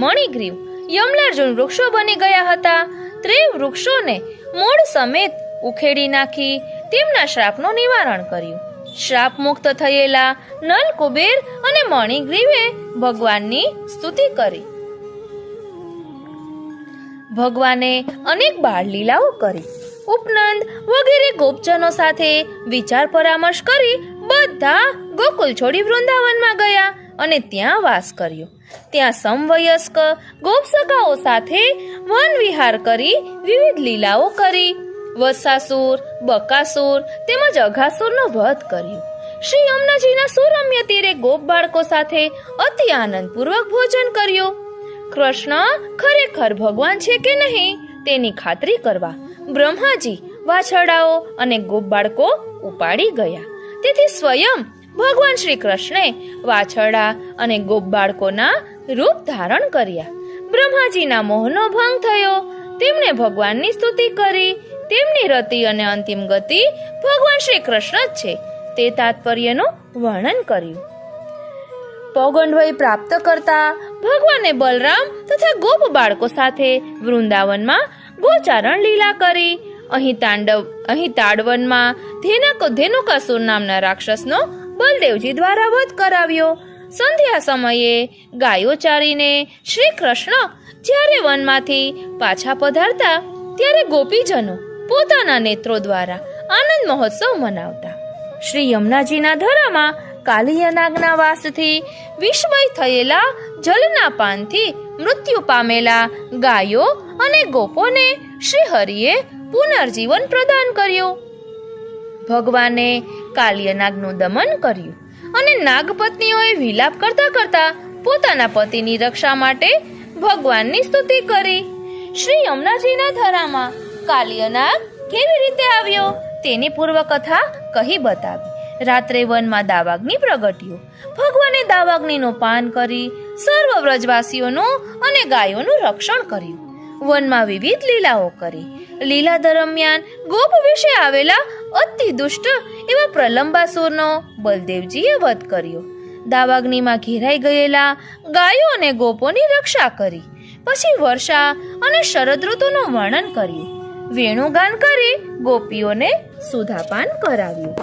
મણિગ્રીવ યમલાર્જુન વૃક્ષો બની ગયા હતા. તે વૃક્ષોને મૂળ સમેત ઉખેડી નાખી તેમના શ્રાપનું નિવારણ કર્યું. શ્રાપ મુક્ત થયેલા નલકુબેર અને મણિગ્રીવે ભગવાનની સ્તુતિ કરી. ભગવાને અનેક બાળ લીલાઓ કરી. ઉપનંદ વગેરે ગોપજનો સાથે વિચાર પરામર્શ કરી બધા ગોકુલ છોડી વૃંદાવનમાં ગયા અને ત્યાં વાસ કર્યો. ત્યાં સમવયસ્ક ગોપસખાઓ સાથે વન વિહાર કરી વિવિધ લીલાઓ કરી. વત્સાસુર, બકાસુર તેમજ અઘાસુરનો વધ કર્યો. શ્રી યમુનાજીના સુરમ્ય તીરે ગોપ બાળકો સાથે અતિ આનંદપૂર્વક ભોજન કર્યું. કૃષ્ણ ખરેખર ભગવાન છે કે નહીં તેની ખાતરી કરવા બ્રહ્માજી વાછરડાઓ અને ગોપ બાળકો ઉપાડી ગયા. તેથી સ્વયં ભગવાન શ્રી કૃષ્ણે વાછરડા અને ગોપ બાળકોના રૂપ ધારણ કર્યા. બ્રહ્માજીના મોહનો ભંગ થયો. તેમણે ભગવાનની સ્તુતિ કરી. તેમની રતિ અને અંતિમ ગતિ ભગવાન શ્રી કૃષ્ણ જ છે તે તાત્પર્યનું વર્ણન કર્યું. પૌગંડવય પ્રાપ્ત કરતા ભગવાને બલરામ તથા ગોપ બાળકો સાથે વૃંદાવનમાં ગોચારણ લીલા કરી. અહીં તાડવનમાં ધેનુકાસુર નામના રાક્ષસનો બલદેવજી દ્વારા વધ કરાવ્યો. સંધ્યા સમયે ગાયો ચારીને શ્રી કૃષ્ણ જ્યારે વનમાંથી પાછા પધારતા ત્યારે ગોપીજનો પોતાના નેત્રો દ્વારા આનંદ મહોત્સવ મનાવતા. શ્રી યમુનાજીના ધરામાં કાલિયાનાગના વાસથી વિસ્મય થયેલા જલના પાનથી મૃત્યુ પામેલા ગાયો અને ગોપોને શ્રી હરિએ પુનર્જીવન પ્રદાન કર્યું. ભગવાને કાલિયાનાગનું દમન કર્યું અને નાગપત્નીઓએ વિલાપ કરતા કરતા પોતાના પતિની રક્ષા માટે ભગવાનની સ્તુતિ કરી. શ્રી યમુનાજીના ધરામાં કાલિયાનાગ કેવી રીતે આવ્યો તેની પૂર્વકથા કહી બતાવી. રાત્રે વનમાં દાવાગ્નિ પ્રગટ્યો. ભગવાને દાવાગ્નિનું પાન કરી સર્વ વ્રજવાસીઓનું અને ગાયોનું રક્ષણ કર્યું. વનમાં વિવિધ લીલાઓ કરી. લીલા દરમિયાન ગોપ વિશે આવેલા અતિ દુષ્ટ એવા પ્રલંબાસુરનો બલદેવજીએ વધ કર્યો. દાવાગ્નિમાં ઘેરાઈ ગયેલા ગાયો અને ગોપોની રક્ષા કરી. પછી વર્ષા અને શરદ ઋતુનું વર્ણન કર્યું. વેણુગાન કરી ગોપીઓને સુધાપાન કરાવ્યું.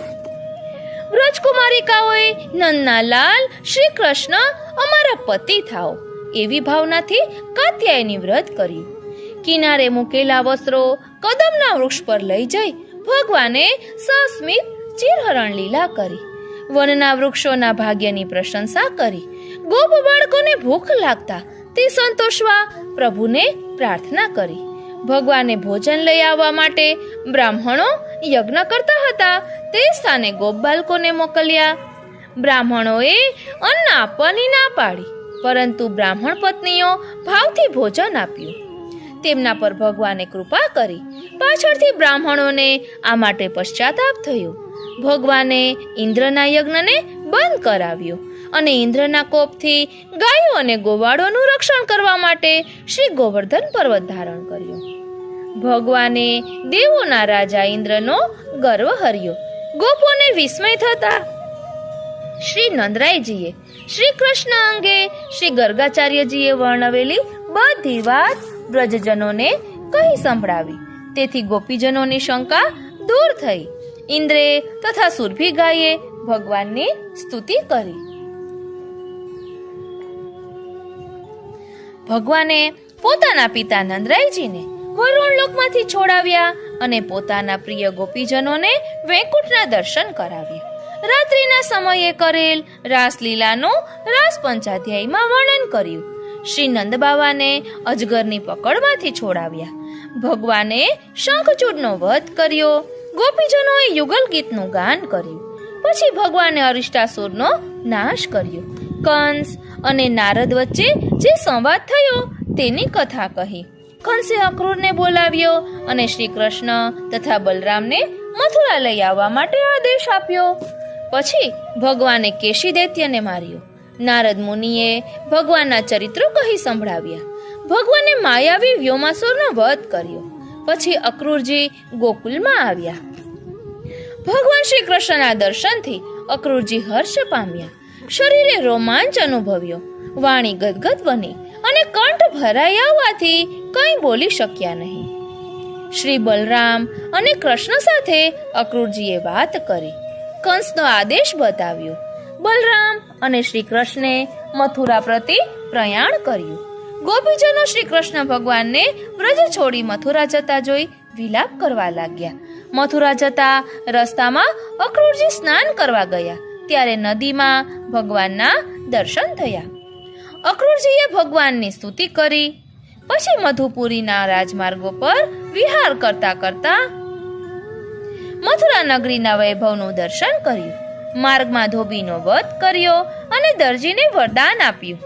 વ્રજકુમારિકાઓએ નંદના લાલ શ્રી કૃષ્ણ અમારા પતિ થાઓ એવી ભાવનાથી કાત્યાયની વ્રત કર્યું. કિનારે મૂકેલા વસ્ત્રો કદમના વૃક્ષ પર લઈ જઈ ભગવાને સસ્મિત ચિરહરણ લીલા કરી. વનના વૃક્ષોના ભાગ્યની પ્રશંસા કરી. ગોપ બાળકોને ભૂખ લાગતા તે સંતોષવા પ્રભુને પ્રાર્થના કરી. ભગવાને ભોજન લઈ આવવા માટે બ્રાહ્મણો યજ્ઞ કરતા હતા તે સ્થાને ગોપ બાળકોને મોકલ્યા. બ્રાહ્મણોએ અન્ન આપવાની ના પાડી, પરંતુ બ્રાહ્મણ પત્નીઓ ભાવથી ભોજન આપ્યું. તેમના પર ભગવાને કૃપા કરી. પાછળથી બ્રાહ્મણોને આ માટે પશ્ચાતાપ થયો. ભગવાને ઇન્દ્રના યજ્ઞને બંધ કરાવ્યો અને ઇન્દ્રના કોપથી ગાયો અને ગોવાળોનું રક્ષણ કરવા માટે શ્રી ગોવર્ધન પર્વત ધારણ કર્યો. ભગવાને દેવોના રાજા ઇન્દ્રનો ગર્વ હર્યો. ગોપોને વિસ્મય થતા શ્રી નંદરાયજીએ શ્રી કૃષ્ણ અંગે શ્રી ગર્ગાચાર્યજીએ વર્ણવેલી બધી વાત બ્રજજનોને કહી સંભળાવી. તેથી ગોપીજનોની શંકા દૂર થઈ. ઇન્દ્રે તથા સુરભિગાએ ભગવાનની સ્તુતિ કરી. ભગવાને પોતાના પિતા નંદરાયજીને વરુણ લોકમાંથી છોડાવ્યા અને પોતાના પ્રિય ગોપીજનોને વૈકુંઠના દર્શન કરાવ્યા. રાત્રિના સમયે કરેલ રાસલીલાનું રાસ પંચાધ્યાયમાં વર્ણન કર્યું. શ્રી નંદબાવાને અજગરની પકડમાંથી છોડાવ્યા. ભગવાને શંખચૂડનો વધ કર્યો. ગોપીજનોએ યુગલ ગીતનું ગાન કર્યું. પછી ભગવાને અરિષ્ટાસુરનો નાશ કર્યો. કંસ અને નારદ વચ્ચે જે સંવાદ થયો તેની કથા કહી. કંસે અક્રૂરને બોલાવ્યો અને શ્રી કૃષ્ણ તથા બલરામને મથુરા લઈ આવવા માટે આદેશ આપ્યો. પછી ભગવાને કેશી દૈત્યને માર્યો. નારદ મુનિએ ભગવાનના ચરિત્રો કહી સંભળાવ્યા. ભગવાને માયાવી વ્યોમાસુરનો વધ કર્યો. પછી અક્રૂરજી ગોકુલમાં આવ્યા. ભગવાન શ્રી કૃષ્ણના દર્શનથી અક્રૂરજી હર્ષ પામ્યા. શરીરે રોમાંચ અનુભવ્યો. વાણી ગદગદ બની અને કંઠ ભરાઈ આવવાથી કંઈ બોલી શક્યા નહીં. શ્રી બલરામ અને કૃષ્ણ સાથે અક્રૂરજીએ વાત કરી. કંસનો આદેશ બતાવ્યો. બલરામ અને શ્રી કૃષ્ણે મથુરા પ્રતિ પ્રયાણ કર્યું. ગોપીજનો શ્રી કૃષ્ણ ભગવાનને વ્રજ છોડી મથુરા જતા જોઈ વિલાપ કરવા લાગ્યા. મથુરા જતા રસ્તામાં અક્રૂરજી સ્નાન કરવા ગયા ત્યારે નદીમાં ભગવાનના દર્શન થયા. અક્રૂરજીએ ભગવાનની સ્તુતિ કરી. પછી મધુપુરીના રાજમાર્ગો પર વિહાર કરતા કરતા મથુરા નગરીના વૈભવનું દર્શન કર્યું. માર્ગમાં ધોબીનો વધ કર્યો અને દરજીને વરદાન આપ્યું.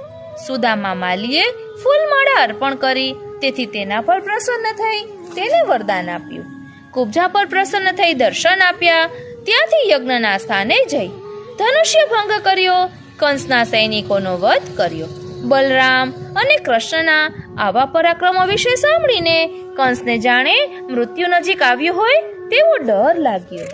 સુદામા માલીએ ફૂલમાળા અર્પણ કરી, તેથી તેના પર પ્રસન્ન થઈ તેને વરદાન આપ્યું. કુબ્જા પર પ્રસન્ન થઈ દર્શન આપ્યા. ત્યાંથી યજ્ઞના સ્થાને જઈ ધનુષ્ય ભંગ કર્યો. કંસના સૈનિકોનો વધ કર્યો. બલરામ અને કૃષ્ણના આવા પરાક્રમો વિશે સાંભળીને કંસને જાણે મૃત્યુ નજીક આવ્યું હોય તેવો ડર લાગ્યો.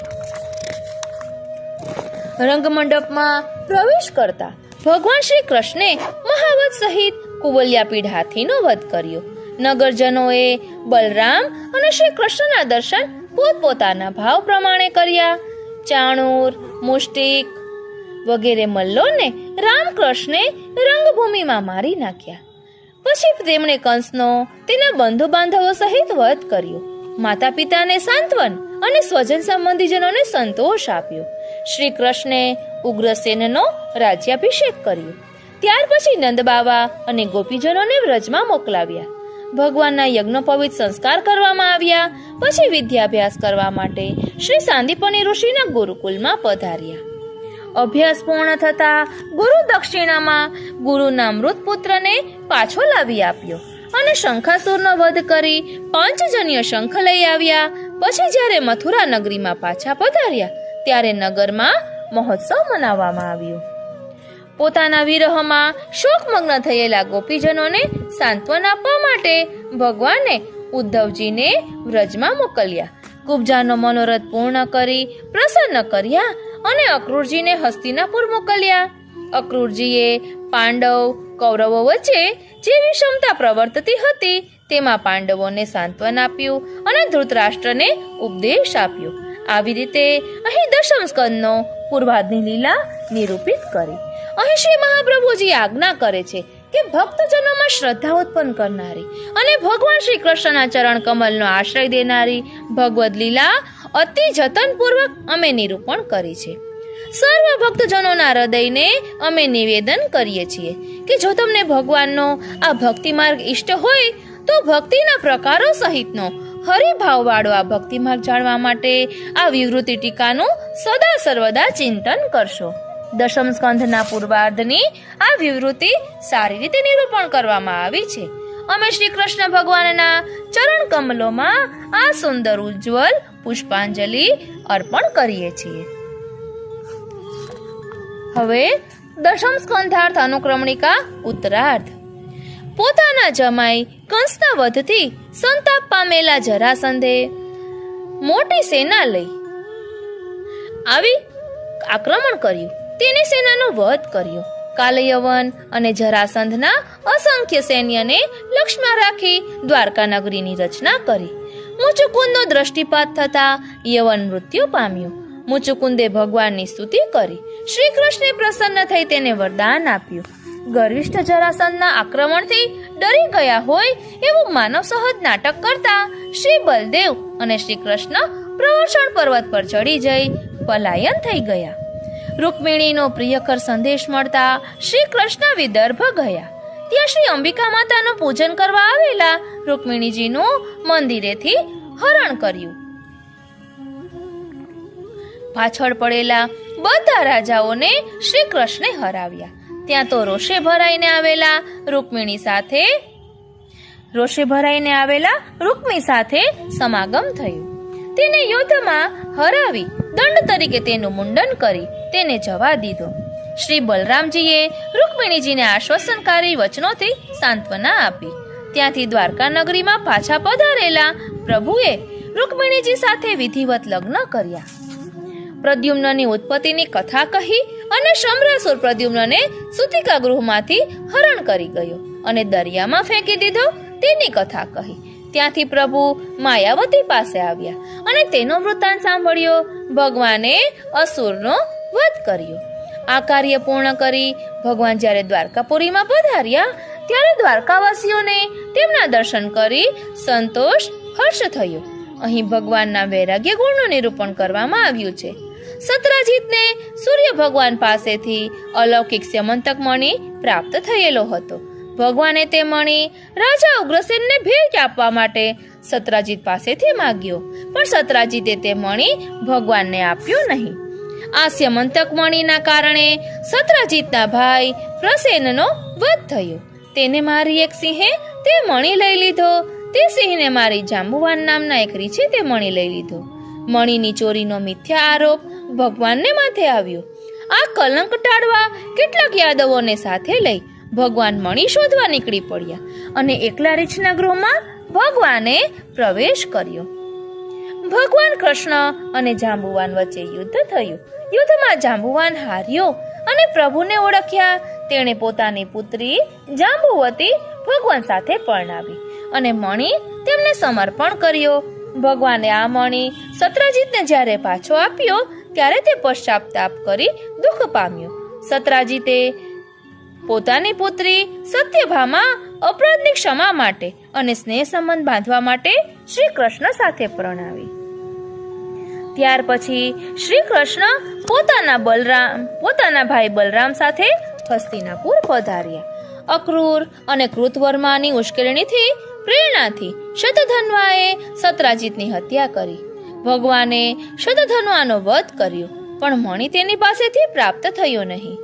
રંગમંડપમાં પ્રવેશ કરતા ભગવાન શ્રી કૃષ્ણે મહાવત સહિત કુવલ્યાપીઢ હાથીનો વધ કર્યો. નગરજનોએ બલરામ અને શ્રી કૃષ્ણના દર્શન પોતપોતાના ભાવ પ્રમાણે કર્યા. ચાણૂર, મુષ્ટિક વગેરે મલ્લોને રામકૃષ્ણે રંગભૂમિમાં મારી નાખ્યા. પછી તેમણે કંસનો તેના બંધુ બાંધવો સહિત વધ કર્યો. માતા પિતાને સાંત્વન અને સ્વજન સંબંધીજનોને સંતોષ આપ્યો. શ્રી કૃષ્ણે ઉગ્રસેનનો રાજ્યાભિષેક કર્યો. ત્યાર પછી નંદબાવા અને ગોપીજનોને વ્રજમાં મોકલાવ્યા. ભગવાનના યજ્ઞોપવિત સંસ્કાર કરવામાં આવ્યા. પછી વિદ્યાભ્યાસ કરવા માટે શ્રી સાંદીપની ઋષિના ગુરુકુલમાં પધાર્યા. અભ્યાસ પૂર્ણ થતા ગુરુ દક્ષિણામાં ગુરુના મૃત પુત્રને પાછો લાવી આપ્યો અને શંખાસુરનો વધ કરી પાંચજન્ય શંખ લઈ આવ્યા. પછી જ્યારે મથુરા નગરીમાં પાછા પધાર્યા ત્યારે નગરમાં મહોત્સવ મનાવવામાં આવ્યો. પોતાના વિરહમાં શોકમગ્ન થયેલા ગોપીજનોને સાંત્વન આપવા માટે ભગવાને ઉદ્ધવજીને વ્રજમાં મોકલ્યા. કુબ્જાનો મનોરથ પૂર્ણ કરી પ્રસન્ન કર્યા અને અક્રૂરજીને હસ્તિનાપુર મોકલ્યા. અક્રૂરજીએ પાંડવ કૌરવો વચ્ચે જે વિષમતા પ્રવર્તતી હતી તેમાં પાંડવોને સાંત્વન આપ્યું અને ધૃતરાષ્ટ્રને ઉપદેશ આપ્યો. આવી રીતે અહીં દશમ સ્કંદનો પૂર્વાધની લીલા નિરૂપિત કરી. અહીં શ્રી મહાપ્રભુજી આજ્ઞા કરે છે કે ભક્તજનોમાં શ્રદ્ધા ઉત્પન્ન કરનારી અને ભગવાન શ્રી કૃષ્ણના ચરણ કમલનો આશ્રય દેનારી ભગવદ લીલા અતિ જતનપૂર્વક અમે નિરૂપણ કરી છે. સર્વ ભક્તજનોના હૃદયને અમે નિવેદન કરીએ છીએ કે જો તમને ભગવાનનો આ ભક્તિ માર્ગ ઇષ્ટ હોય તો ભક્તિના પ્રકારો સહિતનો હરિભાવવાળો આ ભક્તિ માર્ગ જાણવા માટે આ વિવૃતિ ટીકાનું સદા સર્વદા ચિંતન કરશો. દશમ સ્કંધના પૂર્વાર્ધની આ વિવૃતિ સારી રીતે નિરૂપણ કરવામાં આવી છે. અમે શ્રી કૃષ્ણ ભગવાનના ચરણ કમલોમાં આ સુંદર ઉજ્જવલ પુષ્પાંજલિ અર્પણ કરીએ છીએ. હવે દશમ સ્કંધાર્થ અનુક્રમણિકા ઉત્તરાર્ધ. પોતાના જમાઈ કંસના વધથી સંતાપ પામેલા જરાસંધે મોટી સેના લઈ આવી આક્રમણ કર્યું. તેની સેનાનો વધ કર્યો. કાલયવન અને જરાસંધના અસંખ્ય સૈન્યને લક્ષ્યમાં રાખી દ્વારકા નગરીની રચના કરી. મુચુકુંદનો દ્રષ્ટિપાત થતા યવન મૃત્યુ પામ્યું. મુચુકુંદે ભગવાનની સ્તુતિ કરી. શ્રી કૃષ્ણે પ્રસન્ન થઈ તેને વરદાન આપ્યું. ગર્વિષ્ઠ જરાસંધના આક્રમણથી ડરી ગયા હોય એવું માનવ સહજ નાટક કરતા શ્રી બલદેવ અને શ્રી કૃષ્ણ પ્રવર્ષણ પર્વત પર ચડી જઈ પલાયન થઈ ગયા. રૂકમિણીનો પ્રિયકર સંદેશ મળતા શ્રી કૃષ્ણ વિદર્ભ ગયા. ત્યાં શ્રી અંબિકા માતાનું પૂજન કરવા આવેલા રૂકમિણીજીનું મંદિરેથી હરણ કર્યું. પાછળ પડેલા બધા રાજાઓને શ્રી કૃષ્ણે હરાવ્યા. ત્યાં તો રોષે ભરાઈને આવેલા રૂકમી સાથે સમાગમ થયું. તેને યુદ્ધમાં હરાવી દંડ તરીકે તેનું મુંડન કરી તેને જવા દીધો. શ્રી બલરામજીએ રૂકમિણીજીને આશ્વાસનકારી વચનોથી સાંત્વના આપી. ત્યાંથી દ્વારકા નગરીમાં પાછા પધારેલા પ્રભુએ રૂકમિણીજી સાથે વિધિવત લગ્ન કર્યા. પ્રદ્યુમ્નની ઉત્પત્તિની કથા કહી અને શમ્રાસુર પ્રદ્યુમ્નને સૂતિકા ગૃહમાંથી હરણ કરી ગયો અને દરિયામાં ફેંકી દીધો તેની કથા કહી. ત્યાંથી પ્રભુ માયાવતી પાસે આવ્યા અને તેનો વૃત્તાંત સાંભળ્યો. ભગવાને અસુરનો વધ કર્યો. આ કાર્ય પૂર્ણ કરી ભગવાન જ્યારે દ્વારકાપુરીમાં પધાર્યા ત્યારે દ્વારકાવાસીઓને તેમના દર્શન કરી સંતોષ હર્ષ થયો. અહીં ભગવાનના વૈરાગ્ય ગુણનું નિરૂપણ કરવામાં આવ્યું છે. સત્રાજીતને સૂર્ય ભગવાન પાસેથી અલૌકિક સ્યમંતક મણિ પ્રાપ્ત થયેલો હતો. ભગવાને તે મણિ રાજા ઉગ્રસેનને ભેટ આપવા માટે સત્રાજીત પાસેથી માંગ્યો, પણ સત્રાજીતે તે મણિ ભગવાનને આપ્યો નહીં. આ સ્યમંતક મણિના કારણે સત્રાજીતના ભાઈ પ્રસેનનો વધ થયો. તેને મારી એક સિંહે તે મણિ લઈ લીધો. તે સિંહને મારી જાંબુવાન નામના એક રીછે તે મણિ લઈ લીધો. મણિની ચોરીનો મિથ્યા આરોપ ભગવાનને માથે આવ્યો. આ કલંક ટાળવા કેટલાક યાદવોને સાથે લઈ ભગવાન મણિ શોધવા નીકળી પડ્યા અને એકલા રીછના ગૃહમાં ભગવાને પ્રવેશ કર્યો. ભગવાન કૃષ્ણ અને જાંબુવાન વચ્ચે યુદ્ધ થયું. યુદ્ધમાં જાંબુવાન હાર્યો અને પ્રભુને ઓળખ્યા. તેણે પોતાની પુત્રી જાંબુવતી ભગવાન સાથે પરણાવી અને મણિ તેમને સમર્પણ કર્યો. ભગવાને આ મણિ સત્રાજીતને જ્યારે પાછો આપ્યો ત્યારે તે પશ્ચાતાપ કરી દુઃખ પામ્યો. સત્રાજીતે પોતાની પુત્રી સત્યભામા અપરાધની ક્ષમા માટે અને સ્નેહ સંબંધ બાંધવા માટે શ્રી કૃષ્ણ સાથે પરણાવી. ત્યાર પછી શ્રી કૃષ્ણ પોતાના ભાઈ બલરામ સાથે હસ્તિનાપુર પધાર્યા. અક્રૂર અને કૃતવર્માની ઉશ્કેરણીથી પ્રેરણાથી શતધન્વાએ સત્રાજીતની હત્યા કરી. ભગવાને શતધન્વાનો વધ કર્યો, પણ મણિ તેની પાસેથી પ્રાપ્ત થયો નહીં.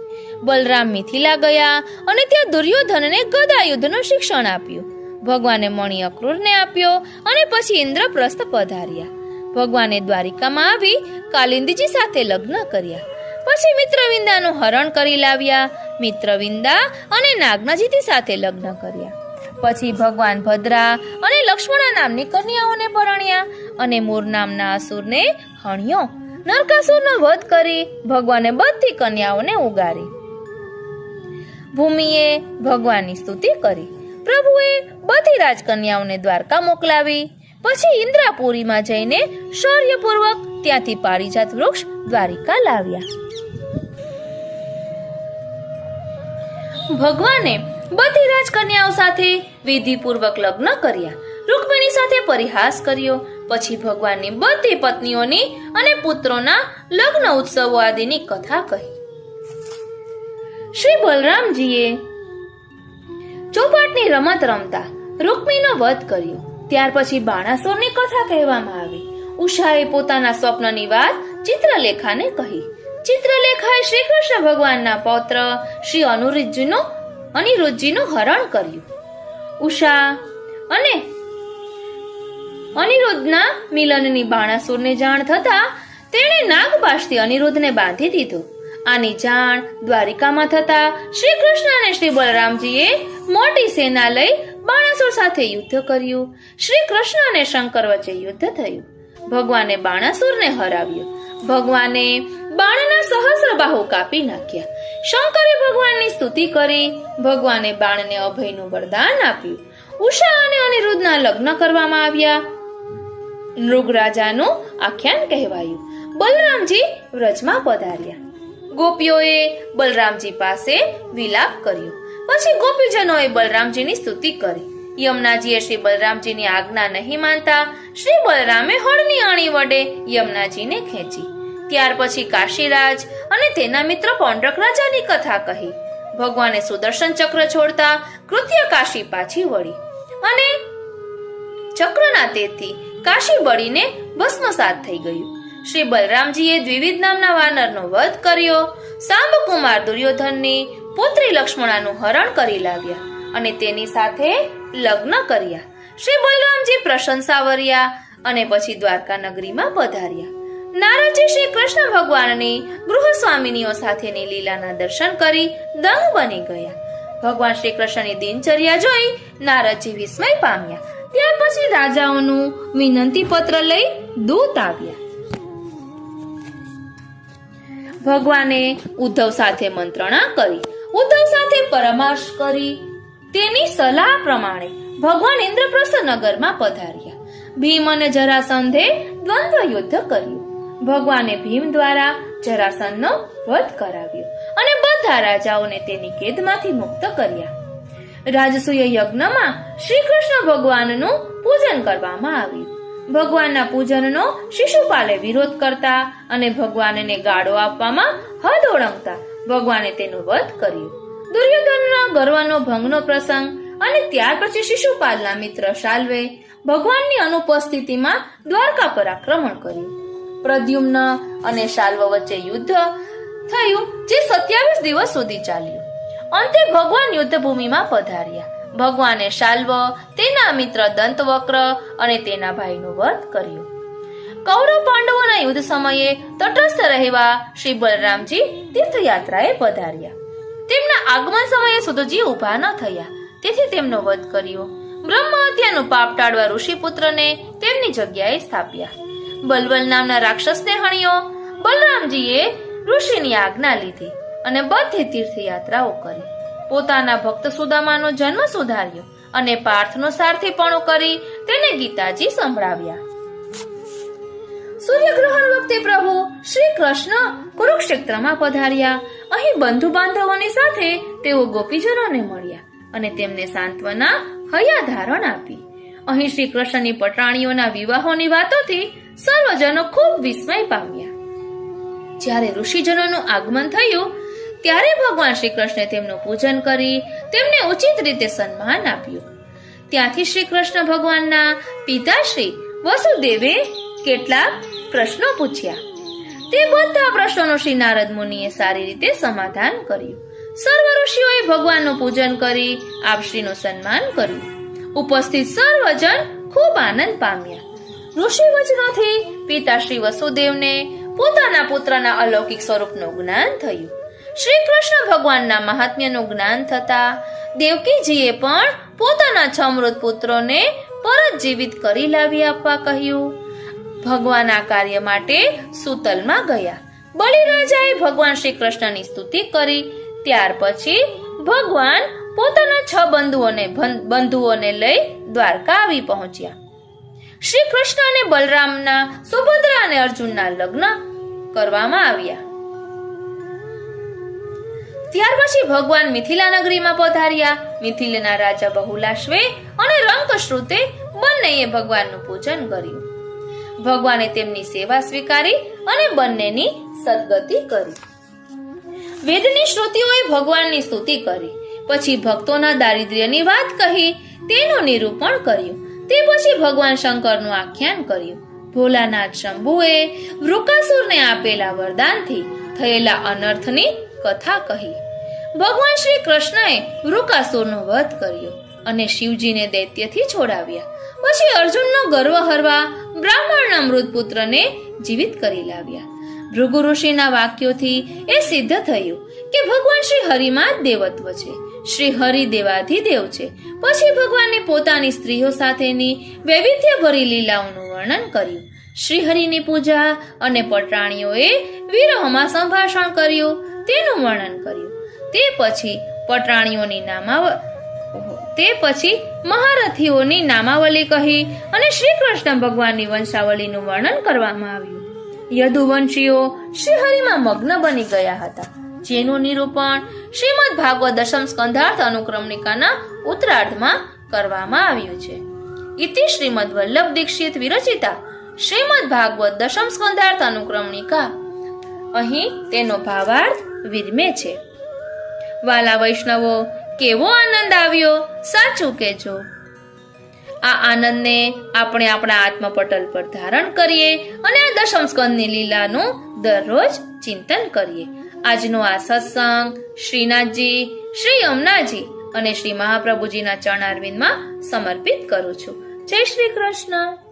બલરામ મિથિલા ગયા અને ત્યાં દુર્યોધનને ગદા યુદ્ધનું શિક્ષણ આપ્યું. ભગવાને મણિ અક્રૂરને આપ્યો અને પછી ઇન્દ્રપ્રસ્થ પધાર્યા. ભગવાને દ્વારિકામાં આવી કાલિંદીજી સાથે લગ્ન કર્યા. પછી મિત્રવિંદાનું હરણ કરી લાવ્યા. મિત્રવિંદા અને નાગનાજીતી સાથે લગ્ન કર્યા. પછી ભગવાન ભદ્રા અને લક્ષ્મણા નામની કન્યાઓને પરણ્યા અને મૂર નામના અસુરને હણ્યો. નરકાસુરનો વધ કરી ભગવાને બધી કન્યાઓને ઉગારી. ભૂમિએ ભગવાનની સ્તુતિ કરી. પ્રભુએ બધી રાજકન્યાઓને દ્વારકા મોકલાવી. પછી ઇન્દ્રાપુરીમાં જઈને શૌર્યપૂર્વક ત્યાંથી પારિજાત વૃક્ષ દ્વારિકા લાવ્યા. ભગવાને બધી રાજકન્યાઓ સાથે વિધિપૂર્વક લગ્ન કર્યા. રૂકમિણી સાથે પરિહાસ કર્યો. પછી ભગવાનની બધી પત્નીઓની અને પુત્રોના લગ્ન ઉત્સવો આદિની કથા કહી. શ્રી બલરામજીએ ચોપાટની રમત રમતા રૂકમીનો વધ કર્યો. ત્યાર પછી બાણાસુરની કથા કહેવામાં આવી. ઉષાએ પોતાના સ્વપ્નની વાત ચિત્રલેખાને કહી. ચિત્રલેખાએ શ્રી કૃષ્ણ ભગવાનના પૌત્ર શ્રી અનિરુદ્ધજીનું હરણ કર્યું. ઉષા અને અનિરુદ્ધના મિલનની બાણાસુરને જાણ થતા તેણે નાગપાશથી અનિરુદ્ધને બાંધી દીધો. આની જાણ દ્વારિકામાં થતા શ્રી કૃષ્ણ અને શ્રી બલરામજીએ મોટી સેના લઈ બાણાસુર સાથે યુદ્ધ કર્યું. શ્રી કૃષ્ણ અને શંકર વચ્ચે યુદ્ધ થયું. ભગવાને બાણાસુરને હરાવ્યો ભગવાને બાણના સહસ્ર બાહુ કાપી નાખ્યા. શંકરે ભગવાનની સ્તુતિ કરી. ભગવાને બાણને અભયનું વરદાન આપ્યું. ઉષા અને અનિરુદ્ધના લગ્ન કરવામાં આવ્યા. નૃગરાજાનું આખ્યાન કહેવાયું. બલરામજી વ્રજમાં પધાર્યા. ગોપીઓએ બલરામજી પાસે વિલાપ કર્યો. પછી ગોપીજનોએ બલરામજીની સ્તુતિ કરી. યમુનાજીએ શ્રી બલરામજીની આજ્ઞા નહીં માનતા શ્રી બલરામે હળની અણી વડે યમુનાજીને ખેંચી. ત્યાર પછી કાશીરાજ અને તેના મિત્ર પૌંડ્રક રાજાની કથા કહી. ભગવાને સુદર્શન ચક્ર છોડતા કૃત્ય કાશી પાછી વળી અને ચક્રના તેજથી કાશી બળીને ભસ્મસાત થઈ ગયું. શ્રી બલરામજીએ દ્વિવિધ નામના વાનરનો વધ કર્યો. સાંબકુમાર દુર્યોધનની પુત્રી લક્ષ્મણાનું હરણ કરી લાવ્યા અને તેની સાથે લગ્ન કર્યા. શ્રી બલરામજી પ્રશંસા વર્યા અને પછી દ્વારકા નગરીમાં પધાર્યા. નારદજી શ્રી કૃષ્ણ ભગવાનની ગૃહસ્વામિનીઓ સાથેની લીલાના દર્શન કરી દંગ બની ગયા. ભગવાન શ્રી કૃષ્ણની દિનચર્યા જોઈ નારદજી વિસ્મય પામ્યા. ત્યાર પછી રાજાઓનું વિનંતી પત્ર લઈ દૂત આવ્યા. ભગવાને ઉદ્ધવ સાથે મંત્રણા કરી. ઉદ્ધવ સાથે પરામર્શ કરી. તેની સલાહ પ્રમાણે ભગવાન ઇન્દ્રપ્રસ્થ નગરમાં પધાર્યા. ભીમ અને જરાસંધે દ્વંદ્વ યુદ્ધ કર્યું. ભગવાને ભીમ દ્વારા જરાસંધનો વધ કરાવ્યો અને બધા રાજાઓને તેની કેદમાંથી મુક્ત કર્યા. રાજસૂય યજ્ઞમાં શ્રી કૃષ્ણ ભગવાનનું પૂજન કરવામાં આવ્યું. ભગવાનના પૂજનનો શિશુપાલે વિરોધ કરતા અને ભગવાનને ગાળો આપવામાં હદ ઓળંગતા ભગવાને તેનો વધ કર્યો. દુર્યોધનના ગર્વનો ભંગનો પ્રસંગ અને ત્યાર પછી શિશુપાલના મિત્ર શાલ્વે ભગવાનની અનુપસ્થિતિમાં દ્વારકા પર આક્રમણ કર્યું. પ્રદ્યુમ્ન અને શાલ્વ વચ્ચે યુદ્ધ થયું જે 27 દિવસ સુધી ચાલ્યું. અંતે ભગવાન યુદ્ધભૂમિમાં પધાર્યા. ભગવાને શાલ્વ, તેના મિત્ર દંતવક્ર અને તેના ભાઈનો વધ કર્યો. કૌરવ પાંડવોના યુદ્ધ સમયે તટસ્થ રહેવા શ્રી બલરામજી તીર્થયાત્રાએ પધાર્યા. તેમના આગમન સમયે સુતજી ઊભા ન થયા, તેથી તેમનો વધ કર્યો. બ્રહ્મ હત્યાનું પાપ ટાળવા ઋષિપુત્રને તેમની જગ્યાએ સ્થાપ્યા. બલવલ નામના રાક્ષસને હણ્યો. બલરામજીએ ઋષિની આજ્ઞા લીધી અને બધી તીર્થયાત્રાઓ કરી. પોતાના ભક્ત સુદામાનો જન્મ સુધાર્યો અને પાર્થનો સારથીપણું કરી તેને ગીતાજી સંભળાવ્યા. સૂર્યગ્રહણ વખતે પ્રભુ શ્રી કૃષ્ણ કુરુક્ષેત્રમાં પધાર્યા. અહીં બંધુ બાંધવોની સાથે તેઓ ગોપીજનોને મળ્યા અને તેમને સાંત્વના હૈયા ધારણ આપી. અહીં શ્રી કૃષ્ણની પટાણીઓના વિવાહોની વાતોથી સર્વજનો ખૂબ વિસ્મય પામ્યા. જ્યારે ઋષિજનોનું આગમન થયું ત્યારે ભગવાન શ્રી કૃષ્ણે તેમનું પૂજન કરી તેમને ઉચિત રીતે સન્માન આપ્યું. ત્યાંથી શ્રી કૃષ્ણ ભગવાનના પિતાશ્રી વસુદેવે કેટલાક પ્રશ્નો પૂછ્યા. તે બધા પ્રશ્નોનું શ્રી નારદ મુનિએ સારી રીતે સમાધાન કર્યું. સર્વ ઋષિઓએ ભગવાનનું પૂજન કરી આપશ્રીનું સન્માન કર્યું. ઉપસ્થિત સર્વજન ખૂબ આનંદ પામ્યા. ઋષિ વચનોથી પિતાશ્રી વસુદેવને પોતાના પુત્રના અલૌકિક સ્વરૂપનું જ્ઞાન થયું. શ્રી કૃષ્ણ ભગવાનના મહાત્મ્યનું જ્ઞાન થતા દેવકીજીએ પણ પોતાના 6 મૃત પુત્રોને પરત જીવિત કરી લાવી આપવા કહ્યું. ભગવાન આ કાર્ય માટે સુતલમાં ગયા. બલિરાજાએ ભગવાન શ્રી કૃષ્ણની સ્તુતિ કરી. ત્યાર પછી ભગવાન પોતાના 6 બંધુઓને લઈ દ્વારકા આવી પહોંચ્યા. શ્રી કૃષ્ણ અને બલરામના સુભદ્રા અને અર્જુનના લગ્ન કરવામાં આવ્યા. ત્યાર પછી ભગવાન મિથિલા નગરીમાં પધાર્યા. મિથિલાના રાજા બહુલાશ્વે અને રંકશ્રુતે બંનેએ ભગવાનનું પૂજન કર્યું. ભગવાને તેમની સેવા સ્વીકારી અને બંનેની સદગતિ કરી. વેદની શ્રુતિઓએ ભગવાનની સ્તુતિ કરી. પછી ભક્તોના દારિદ્ર્યની વાત કહી તેનું નિરૂપણ કર્યું. તે પછી ભગવાન શંકરનું આખ્યાન કર્યું. ભોલાનાથ શંભુએ વૃકાસુરને આપેલા વરદાનથી થયેલા અનર્થની કથા કહી. ભગવાન શ્રી કૃષ્ણએ વૃકાસુરનો વધ કર્યો અને શિવજીને દૈત્યથી છોડાવ્યા. પછી અર્જુનનો ગર્વ હરવા બ્રાહ્મણના મૃત પુત્રને જીવિત કરી લાવ્યા. ભૃગુ ઋષિના વાક્યોથી એ સિદ્ધ થયું કે ભગવાન શ્રી હરિમાં જ દેવત્વ છે. શ્રી હરિ દેવાધિદેવ છે. પછી ભગવાને પોતાની સ્ત્રીઓ સાથેની વૈવિધ્યભરી લીલાઓનું વર્ણન કર્યું. શ્રીહરિની પૂજા અને પટરાણીઓએ વિરહમાં સંભાષણ કર્યું તેનું વર્ણન કર્યું. તે પછી મહારથીઓની નામાવલી કહી અને શ્રી કૃષ્ણ ભગવાનની વંશાવલીનું વર્ણન કરવામાં આવ્યું. યદુવંશીઓ શ્રીહરિમાં મગ્ન બની ગયા હતા, જેનું નિરૂપણ શ્રીમદ ભાગવત દશમ સ્કંધાર્થ અનુક્રમણિકાના ઉત્તરાર્ધમાં કરવામાં આવ્યું છે. ઇતિ શ્રીમદ વલ્લભ દીક્ષિત વિરચિતા શ્રીમદ ભાગવત દશમ સ્કંધાર્થ અનુક્રમણિકા. અહીં તેનો ભાવાર્થ વિરમે છે. વાલા વૈષ્ણવો, કેવો આનંદ આવ્યો, સાચું કહેજો. આ આનંદને આપણે આપણા આત્મપટલ પર ધારણ કરીએ અને આ દશમ સ્કંદની લીલાનું દરરોજ ચિંતન કરીએ. આજનો આ સત્સંગ શ્રીનાથજી, શ્રી યમુનાજી અને શ્રી મહાપ્રભુજીના ચરણારવિંદમાં સમર્પિત કરું છું. જય શ્રી કૃષ્ણ.